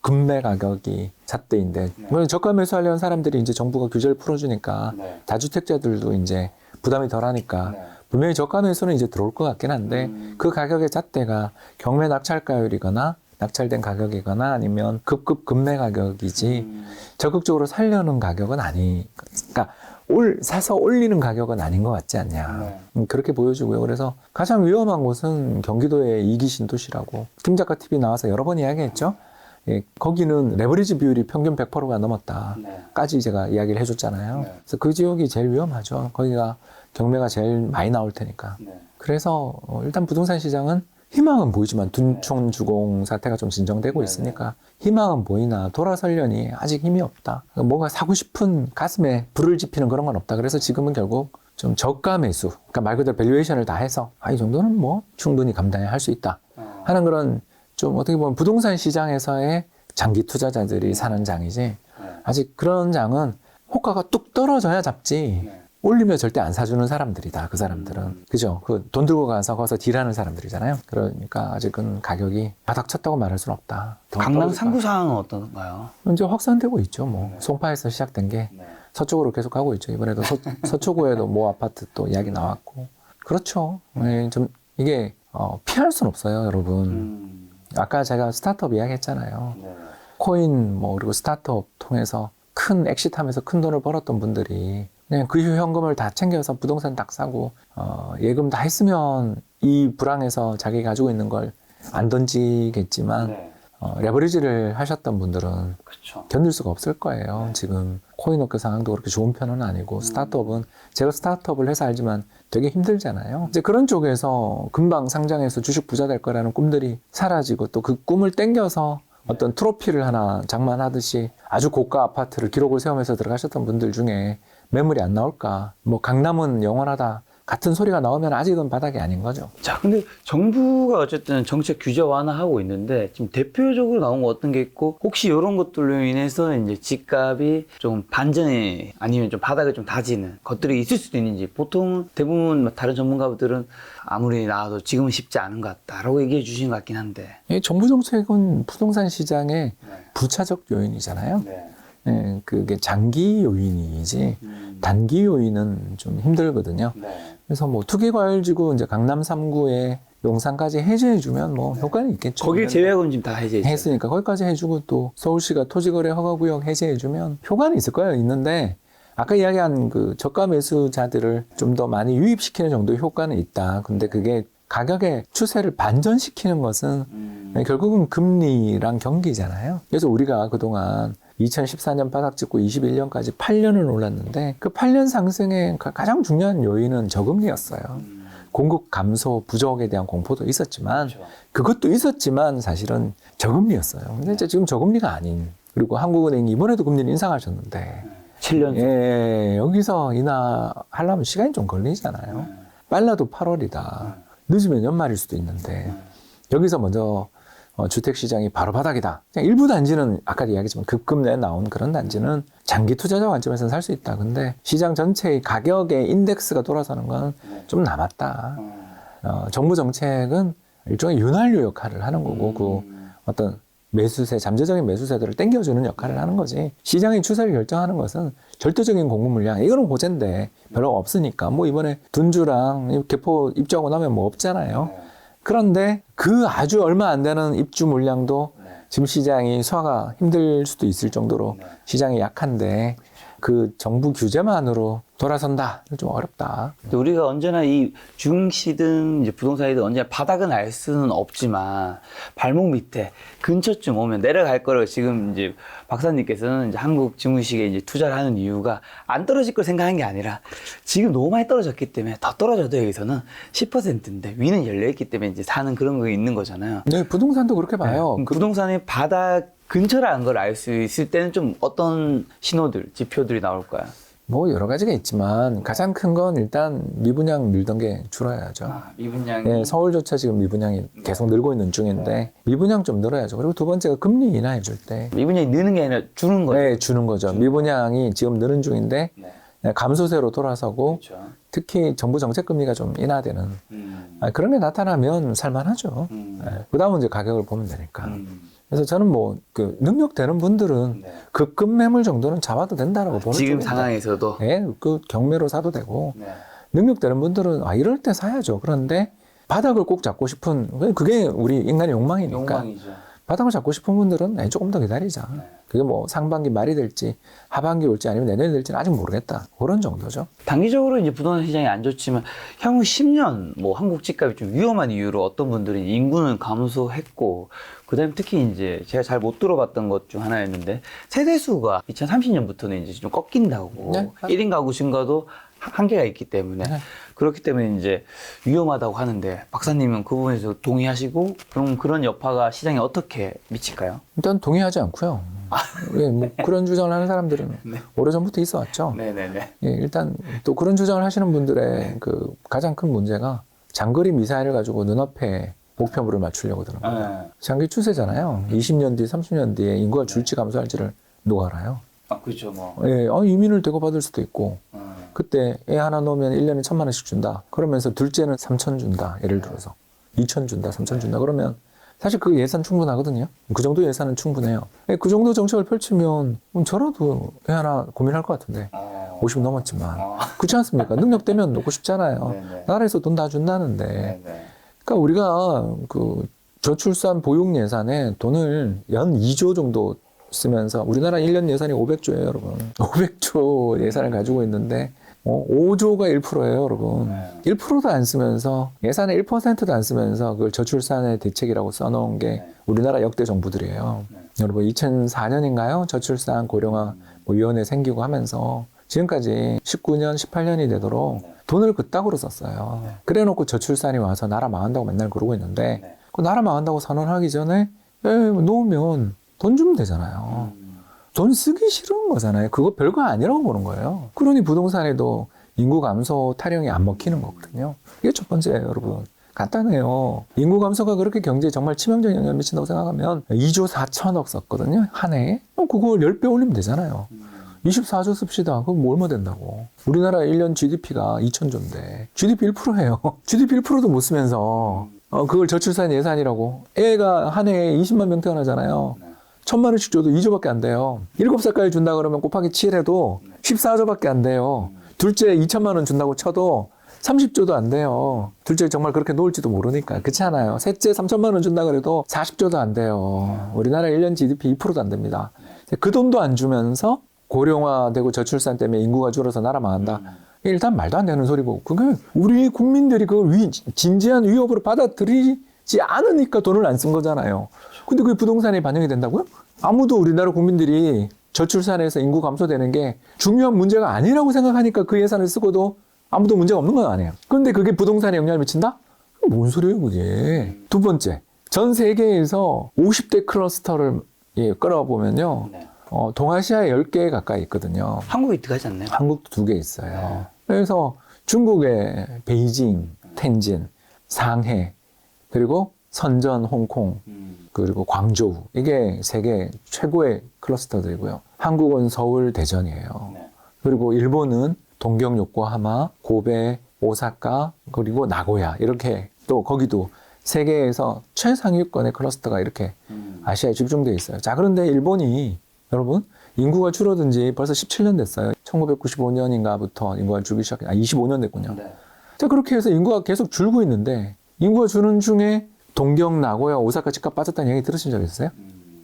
급매 가격이 잣대인데 물론 저가 매수하려는 사람들이 이제 정부가 규제를 풀어주니까 다주택자들도 이제 부담이 덜하니까 분명히 저가 매수는 이제 들어올 것 같긴 한데 그 가격의 잣대가 경매 낙찰가율이거나 낙찰된 가격이거나 아니면 급매 가격이지 적극적으로 살려는 가격은 그러니까 사서 올리는 가격은 아닌 것 같지 않냐. 그렇게 보여주고요. 그래서 가장 위험한 곳은 경기도의 이기 신도시라고 김 작가 TV 나와서 여러 번 이야기했죠. 예, 거기는 레버리지 비율이 평균 100%가 넘었다까지 제가 이야기를 해줬잖아요. 그래서 그 지역이 제일 위험하죠. 거기가 경매가 제일 많이 나올 테니까. 그래서 일단 부동산 시장은 희망은 보이지만 둔촌 주공 사태가 좀 진정되고 있으니까 희망은 보이나 돌아서려니 아직 힘이 없다. 뭔가 사고 싶은 가슴에 불을 지피는 그런 건 없다. 그래서 지금은 결국 좀 저가 매수, 그러니까 말 그대로 밸류에이션을 다 해서 이 정도는 뭐 충분히 감당할 수 있다 하는 그런 좀 어떻게 보면 부동산 시장에서의 장기 투자자들이 사는 장이지 아직 그런 장은 호가가 뚝 떨어져야 잡지 올리면 절대 안 사주는 사람들이다. 그 사람들은. 그죠? 그 돈 들고 가서 거기서 딜하는 사람들이잖아요. 그러니까 아직은 가격이 바닥 쳤다고 말할 수는 없다. 강남 상구 상황은 어떤가요? 이제 확산되고 있죠. 뭐 송파에서 시작된 게 서쪽으로 계속 가고 있죠. 이번에도 서초구에도 모 아파트 또 이야기 나왔고. 그렇죠. 좀 이게 피할 수는 없어요, 여러분. 아까 제가 스타트업 이야기했잖아요. 코인 뭐 그리고 스타트업 통해서 큰 엑시트하면서 큰 돈을 벌었던 분들이 그냥 그 현금을 다 챙겨서 부동산 딱 사고 예금 다 했으면 이 불황에서 자기 가지고 있는 걸 안 던지겠지만 레버리지를 하셨던 분들은 견딜 수가 없을 거예요. 지금 코인업계 상황도 그렇게 좋은 편은 아니고 스타트업은 제가 스타트업을 해서 알지만 되게 힘들잖아요. 이제 그런 쪽에서 금방 상장해서 주식 부자 될 거라는 꿈들이 사라지고 또 그 꿈을 땡겨서 어떤 트로피를 하나 장만하듯이 아주 고가 아파트를 기록을 세우면서 들어가셨던 분들 중에 매물이 안 나올까? 뭐 강남은 영원하다. 같은 소리가 나오면 아직은 바닥이 아닌 거죠. 자, 근데 정부가 어쨌든 정책 규제 완화하고 있는데 지금 대표적으로 나온 거 어떤 게 있고 혹시 이런 것들로 인해서 이제 집값이 좀 반전이 아니면 좀 바닥을 좀 다지는 것들이 있을 수도 있는지 보통 대부분 다른 전문가들은 아무리 나와도 지금은 쉽지 않은 것 같다라고 얘기해 주신 것 같긴 한데. 이 정부 정책은 부동산 시장의 부차적 요인이잖아요. 네. 예, 그게 장기 요인이지 단기 요인은 좀 힘들거든요. 네. 그래서 뭐 투기과열지구 이제 강남 3구에 용산까지 해제해주면 뭐 효과는 있겠죠. 거길 제외하고는 지금 다 해제했죠. 했으니까 거기까지 해주고 또 서울시가 토지거래 허가구역 해제해주면 효과는 있을 거예요. 있는데 아까 이야기한 그 저가 매수자들을 좀 더 많이 유입시키는 정도의 효과는 있다. 근데 그게 가격의 추세를 반전시키는 것은 결국은 금리랑 경기잖아요. 그래서 우리가 그동안 2014년 바닥 찍고 21년까지 8년을 올랐는데 그 8년 상승의 가장 중요한 요인은 저금리였어요. 공급 감소 부족에 대한 공포도 있었지만 그렇죠. 그것도 있었지만 사실은 저금리였어요. 근데 이제 지금 저금리가 아닌 그리고 한국은행이 이번에도 금리를 인상하셨는데 7년. 예, 여기서 인하하려면 시간이 좀 걸리잖아요. 빨라도 8월이다. 늦으면 연말일 수도 있는데 여기서 먼저 주택시장이 바로 바닥이다. 그냥 일부 단지는 아까 이야기했지만 급급내 나온 그런 단지는 장기 투자자 관점에서는 살 수 있다. 근데 시장 전체의 가격의 인덱스가 돌아서는 건 좀 남았다. 정부 정책은 일종의 윤활유 역할을 하는 거고 그 어떤 매수세, 잠재적인 매수세들을 땡겨주는 역할을 하는 거지. 시장의 추세를 결정하는 것은 절대적인 공급 물량. 이거는 고젠데 별로 없으니까. 뭐 이번에 둔주랑 개포 입주하고 나면 뭐 없잖아요. 그런데 그 아주 얼마 안 되는 입주 물량도 지금 시장이 소화가 힘들 수도 있을 정도로 시장이 약한데 그 정부 규제만으로 돌아선다. 좀 어렵다. 근데 우리가 언제나 이 주식이든 이제 부동산이든 언제나 바닥은 알 수는 없지만 발목 밑에 근처쯤 오면 내려갈 거를 지금 이제 박사님께서는 이제 한국 증시에 이제 투자를 하는 이유가 안 떨어질 걸 생각한 게 아니라 지금 너무 많이 떨어졌기 때문에 더 떨어져도 여기서는 10%인데 위는 열려있기 때문에 이제 사는 그런 거 있는 거잖아요. 네, 부동산도 그렇게 봐요. 그 부동산의 바닥 근처라는 걸 알 수 있을 때는 좀 어떤 신호들, 지표들이 나올까요? 뭐 여러 가지가 있지만 가장 큰 건 일단 미분양 늘던 게 줄어야죠. 미분양이. 네, 서울조차 지금 미분양이 계속 늘고 있는 중인데 미분양 좀 늘어야죠. 그리고 두 번째가 금리 인하해 줄 때. 미분양이 느는 게 아니라 주는 거죠. 네, 주는 거죠. 미분양이 지금 느는 중인데 감소세로 돌아서고 그렇죠. 특히 정부 정책 금리가 좀 인하되는 그런 게 나타나면 살만하죠. 그 다음은 이제 가격을 보면 되니까. 그래서 저는 뭐 그 능력 되는 분들은 급급 매물 정도는 잡아도 된다라고 보는 지금 쪽인데. 상황에서도. 네, 그 경매로 사도 되고 능력 되는 분들은 이럴 때 사야죠. 그런데 바닥을 꼭 잡고 싶은 그게 우리 인간의 욕망이니까. 욕망이죠. 바닥을 잡고 싶은 분들은 조금 더 기다리자. 그게 뭐 상반기 말이 될지 하반기 올지 아니면 내년이 될지는 아직 모르겠다. 그런 정도죠. 단기적으로 이제 부동산 시장이 안 좋지만 향후 10년 뭐 한국 집값이 좀 위험한 이유로 어떤 분들은 인구는 감소했고 그다음에 특히 이제 제가 잘 못 들어봤던 것 중 하나였는데 세대수가 2030년부터는 이제 좀 꺾인다고. 네. 1인 가구 증가도 한계가 있기 때문에 그렇기 때문에 이제 위험하다고 하는데 박사님은 그 부분에서 동의하시고 그럼 그런 여파가 시장에 어떻게 미칠까요? 일단 동의하지 않고요. 예, 뭐 그런 주장을 하는 사람들은 오래전부터 있어 왔죠. 네네네. 예, 일단 또 그런 주장을 하시는 분들의 그 가장 큰 문제가 장거리 미사일을 가지고 눈앞에 목표물을 맞추려고 드는 거예요. 장기 추세잖아요. 20년 뒤, 30년 뒤에 인구가 줄지 감소할지를 누가 알아요? 그렇죠 뭐. 예, 이민을 대거받을 수도 있고 그때 애 하나 놓으면 1년에 1,000만 원씩 준다. 그러면서 둘째는 3,000 준다. 예를 들어서 2,000 준다, 3,000 준다. 그러면 사실 그 예산 충분하거든요. 그 정도 예산은 충분해요. 예, 그 정도 정책을 펼치면 저라도 애 하나 고민할 것 같은데 50 넘었지만 그렇지 않습니까? 능력 되면 놓고 싶잖아요. 나라에서 돈 다 준다는데. 그러니까 우리가 그 저출산 보육 예산에 돈을 연 2조 정도 쓰면서 우리나라 1년 예산이 500조예요, 여러분. 500조 예산을 가지고 있는데 5조가 1%예요, 여러분. 1%도 안 쓰면서 예산의 1%도 안 쓰면서 그걸 저출산의 대책이라고 써놓은 게 우리나라 역대 정부들이에요. 여러분 2004년인가요? 저출산 고령화 위원회 생기고 하면서 지금까지 19년, 18년이 되도록 돈을 그따구로 썼어요. 그래놓고 저출산이 와서 나라 망한다고 맨날 그러고 있는데 그 나라 망한다고 선언하기 전에 놓으면 돈 주면 되잖아요. 돈 쓰기 싫은 거잖아요. 그거 별거 아니라고 보는 거예요. 그러니 부동산에도 인구 감소 타령이 안 먹히는 거거든요. 이게 첫 번째예요, 여러분. 간단해요. 인구 감소가 그렇게 경제에 정말 치명적인 영향을 미친다고 생각하면 2조 4천억 썼거든요, 한 해에. 그걸 10배 올리면 되잖아요. 24조 씁시다. 그럼 뭐 얼마 된다고. 우리나라 1년 GDP가 2,000조인데 GDP 1%예요. GDP 1%도 못 쓰면서 그걸 저출산 예산이라고. 애가 한 해에 20만 명 태어나잖아요. 1,000만 원씩 줘도 2조밖에 안 돼요. 7살까지 준다 그러면 곱하기 7해도 14조밖에 안 돼요. 둘째 2천만 원 준다고 쳐도 30조도 안 돼요. 둘째 정말 그렇게 놓을지도 모르니까. 그렇지 않아요. 셋째 3천만 원 준다 그래도 40조도 안 돼요. 우리나라 1년 GDP 2%도 안 됩니다. 그 돈도 안 주면서 고령화되고 저출산 때문에 인구가 줄어서 나라 망한다. 일단 말도 안 되는 소리고. 그게 우리 국민들이 그걸 진지한 위협으로 받아들이지 않으니까 돈을 안 쓴 거잖아요. 근데 그게 부동산에 반영이 된다고요? 아무도 우리나라 국민들이 저출산에서 인구 감소되는 게 중요한 문제가 아니라고 생각하니까 그 예산을 쓰고도 아무도 문제가 없는 건 아니에요. 그런데 그게 부동산에 영향을 미친다? 뭔 소리예요, 그게. 두 번째, 전 세계에서 50대 클러스터를 끌어보면요. 동아시아에 10개 가까이 있거든요. 한국이 들어가지 않나요? 한국도 2개 있어요. 그래서 중국의 베이징, 텐진, 상해, 그리고 선전, 홍콩, 그리고 광저우. 이게 세계 최고의 클러스터들이고요. 한국은 서울, 대전이에요. 그리고 일본은 동경, 요코하마, 고베, 오사카, 그리고 나고야. 이렇게 또 거기도 세계에서 최상위권의 클러스터가 이렇게 아시아에 집중되어 있어요. 자, 그런데 일본이 여러분 인구가 줄어든 지 벌써 17년 됐어요. 1995년인가부터 인구가 줄기 시작해. 25년 됐군요. 자, 그렇게 해서 인구가 계속 줄고 있는데 인구가 주는 중에 동경, 나고야, 오사카 집값 빠졌다는 얘기 들으신 적 있어요?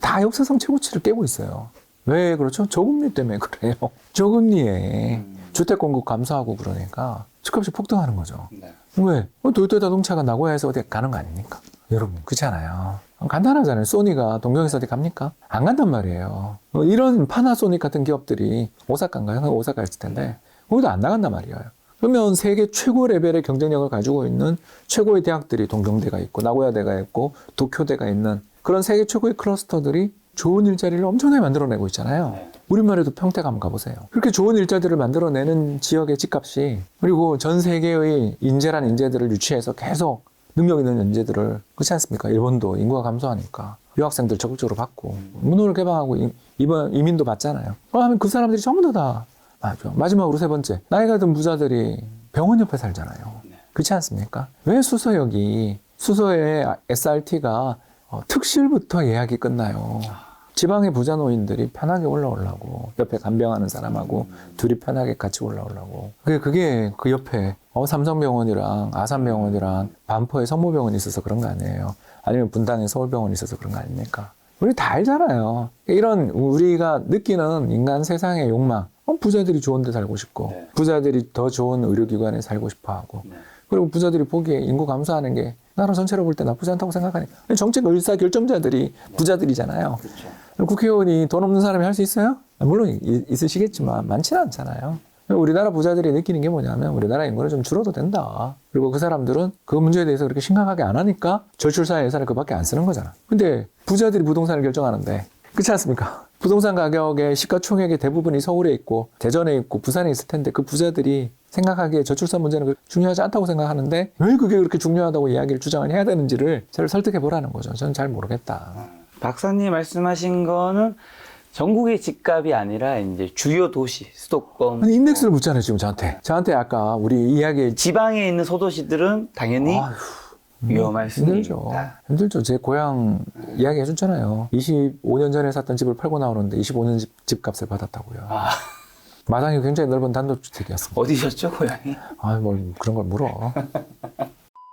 다 역사상 최고치를 깨고 있어요. 왜 그렇죠? 저금리 때문에 그래요. 저금리에 주택 공급 감소하고 그러니까 집값이 폭등하는 거죠. 왜? 도요타 자동차가 나고야에서 어디 가는 거 아닙니까? 여러분, 그렇지 않아요. 간단하잖아요. 소니가 동경에서 어디 갑니까? 안 간단 말이에요. 이런 파나소닉 같은 기업들이 오사카인가요? 오사카였을 텐데 거기도 안 나간단 말이에요. 그러면 세계 최고 레벨의 경쟁력을 가지고 있는 최고의 대학들이 동경대가 있고 나고야대가 있고 도쿄대가 있는 그런 세계 최고의 클러스터들이 좋은 일자리를 엄청나게 만들어내고 있잖아요. 우리말에도 평택 한번 가보세요. 그렇게 좋은 일자리를 만들어내는 지역의 집값이 그리고 전 세계의 인재란 인재들을 유치해서 계속 능력 있는 인재들을 그렇지 않습니까? 일본도 인구가 감소하니까 유학생들 적극적으로 받고 문호를 개방하고 이민도 받잖아요. 그러면 그 사람들이 전부 다 맞아. 마지막으로 세 번째, 나이가 든 부자들이 병원 옆에 살잖아요. 그렇지 않습니까? 왜 수서역이 수서의 SRT가 특실부터 예약이 끝나요. 지방의 부자 노인들이 편하게 올라오려고 옆에 간병하는 사람하고 둘이 편하게 같이 올라오려고 그게 그 옆에 삼성병원이랑 아산병원이랑 반포에 성모병원이 있어서 그런 거 아니에요. 아니면 분당에 서울병원이 있어서 그런 거 아닙니까? 우리 다 알잖아요. 이런 우리가 느끼는 인간 세상의 욕망, 부자들이 좋은 데 살고 싶고 부자들이 더 좋은 의료기관에 살고 싶어 하고 그리고 부자들이 보기에 인구 감소하는 게 나라 전체로 볼 때 나쁘지 않다고 생각하니까 정책 의사결정자들이 부자들이잖아요. 국회의원이 돈 없는 사람이 할 수 있어요? 물론 있으시겠지만 많지는 않잖아요. 우리나라 부자들이 느끼는 게 뭐냐면 우리나라 인구는 좀 줄어도 된다. 그리고 그 사람들은 그 문제에 대해서 그렇게 심각하게 안 하니까 저출산 예산을 그밖에 안 쓰는 거잖아. 근데 부자들이 부동산을 결정하는데 그렇지 않습니까? 부동산 가격의 시가총액의 대부분이 서울에 있고 대전에 있고 부산에 있을 텐데 그 부자들이 생각하기에 저출산 문제는 중요하지 않다고 생각하는데 왜 그게 그렇게 중요하다고 이야기를 주장을 해야 되는지를 저를 설득해 보라는 거죠. 저는 잘 모르겠다. 박사님 말씀하신 거는 전국의 집값이 아니라 이제 주요 도시, 수도권. 아니, 인덱스를 묻잖아요, 지금 저한테. 저한테 아까 우리 이야기 지방에 있는 소도시들은 당연히 위험할 수 힘들죠. 힘들죠. 제 고향 이야기 해줬잖아요. 25년 전에 샀던 집을 팔고 나오는데 25년 집값을 받았다고요. 마당이 굉장히 넓은 단독주택이었습니다. 어디셨죠, 고향이? 뭘 그런 걸 물어.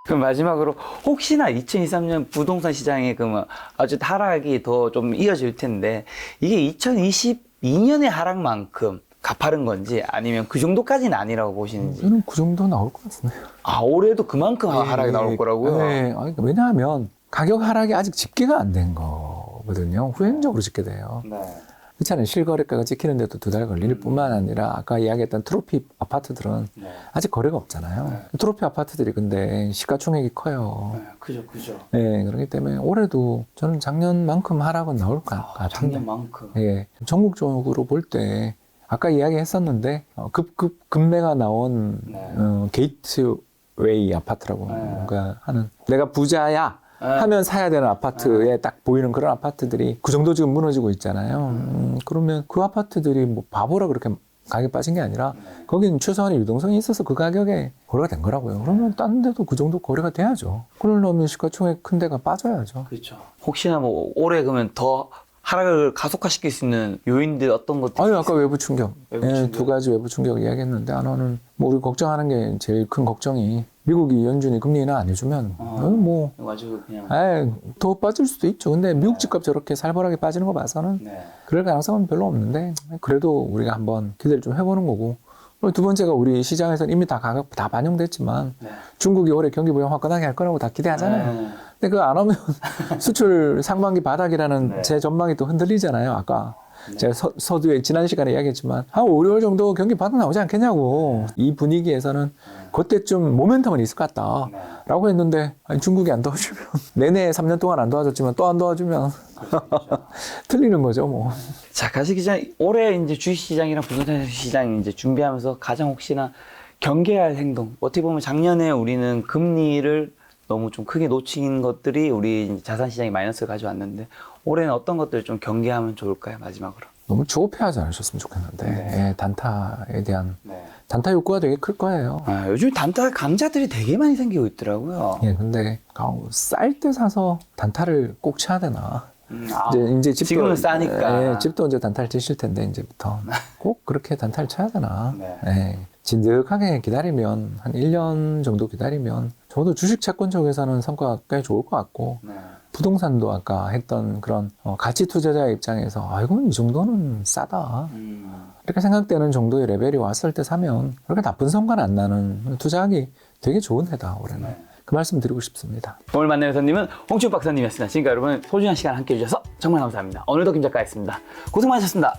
그럼 마지막으로 혹시나 2023년 부동산 시장에 그러면 아주 하락이 더 좀 이어질 텐데 이게 2022년의 하락만큼 가파른 건지 아니면 그 정도까지는 아니라고 보시는지. 저는 그 정도 나올 것 같습니다. 올해도 그만큼 하락이 나올 거라고요? 네. 왜냐하면 가격 하락이 아직 집계가 안 된 거거든요. 후행적으로 집계 돼요. 그렇잖아요. 실거래가가 찍히는데도 2달 걸릴 뿐만 아니라 아까 이야기했던 트로피 아파트들은 아직 거래가 없잖아요. 트로피 아파트들이 근데 시가총액이 커요. 그죠. 네, 그렇기 때문에 올해도 저는 작년만큼 하락은 나올 것 같은데. 작년만큼. 예, 전국적으로 볼 때 아까 이야기했었는데 급매가 나온 네. 게이트웨이 아파트라고 뭔가 하는 내가 부자야 하면 사야 되는 아파트에 딱 보이는 그런 아파트들이 그 정도 지금 무너지고 있잖아요. 그러면 그 아파트들이 뭐 바보라 그렇게 가격이 빠진 게 아니라 거기는 최소한의 유동성이 있어서 그 가격에 거래가 된 거라고요. 그러면 딴 데도 그 정도 거래가 돼야죠. 그러려면 시가총액 큰 데가 빠져야죠. 그렇죠. 혹시나 뭐 올해 그러면 더 하락을 가속화시킬 수 있는 요인들 어떤 것들이 아니 아까 외부 충격, 외부 예, 충격. 두 가지 외부 충격 이야기했는데 하나는 뭐 우리 걱정하는 게 제일 큰 걱정이 미국이 연준이 금리 인하 안 해주면 뭐 가지고 그냥 더 빠질 수도 있죠. 근데 미국 집값 저렇게 살벌하게 빠지는 거 봐서는 네. 그럴 가능성은 별로 없는데 그래도 우리가 한번 기대를 좀 해보는 거고 두 번째가 우리 시장에서는 이미 다 가격 다 반영됐지만 네. 중국이 올해 경기 부양 화끈하게 할 거라고 다 기대하잖아요. 네. 근데 그거 안 하면 수출 상반기 바닥이라는 네. 제 전망이 또 흔들리잖아요. 아까 제가 서두에 지난 시간에 이야기했지만 한 5, 6월 정도 경기 바닥 나오지 않겠냐고. 이 분위기에서는 그때쯤 모멘텀은 있을 것 같다 라고 했는데 아니, 중국이 안 도와주면 내내 3년 동안 안 도와줬지만 또 안 도와주면 틀리는 거죠 뭐. 자, 가시 기자, 올해 이제 주식시장이랑 부동산 시장 이제 준비하면서 가장 혹시나 경계할 행동, 어떻게 보면 작년에 우리는 금리를 너무 좀 크게 놓친 것들이 우리 자산시장이 마이너스를 가져왔는데 올해는 어떤 것들을 좀 경계하면 좋을까요, 마지막으로? 너무 조급해하지 않으셨으면 좋겠는데 예, 단타에 대한 네. 단타 욕구가 되게 클 거예요. 아, 요즘 단타 강자들이 되게 많이 생기고 있더라고요. 예, 근데 쌀 때 사서 단타를 꼭 쳐야 되나? 아, 이제 집도 지금은 싸니까. 예, 집도 이제 단타를 치실 텐데 이제부터 꼭 그렇게 단타를 쳐야 되나? 네. 예, 진득하게 기다리면 한 1년 정도 기다리면 저도 주식 채권 쪽에서는 성과가 꽤 좋을 것 같고 네. 부동산도 아까 했던 그런 가치 투자자의 입장에서 이건 이 정도는 싸다. 이렇게 생각되는 정도의 레벨이 왔을 때 사면 그렇게 나쁜 성과는 안 나는 투자하기 되게 좋은 해다 올해는. 네. 그 말씀 드리고 싶습니다. 오늘 만나는 손님은 홍춘 박사님이었습니다. 지금까지 여러분 소중한 시간 함께 해주셔서 정말 감사합니다. 오늘도 김 작가였습니다. 고생 많으셨습니다.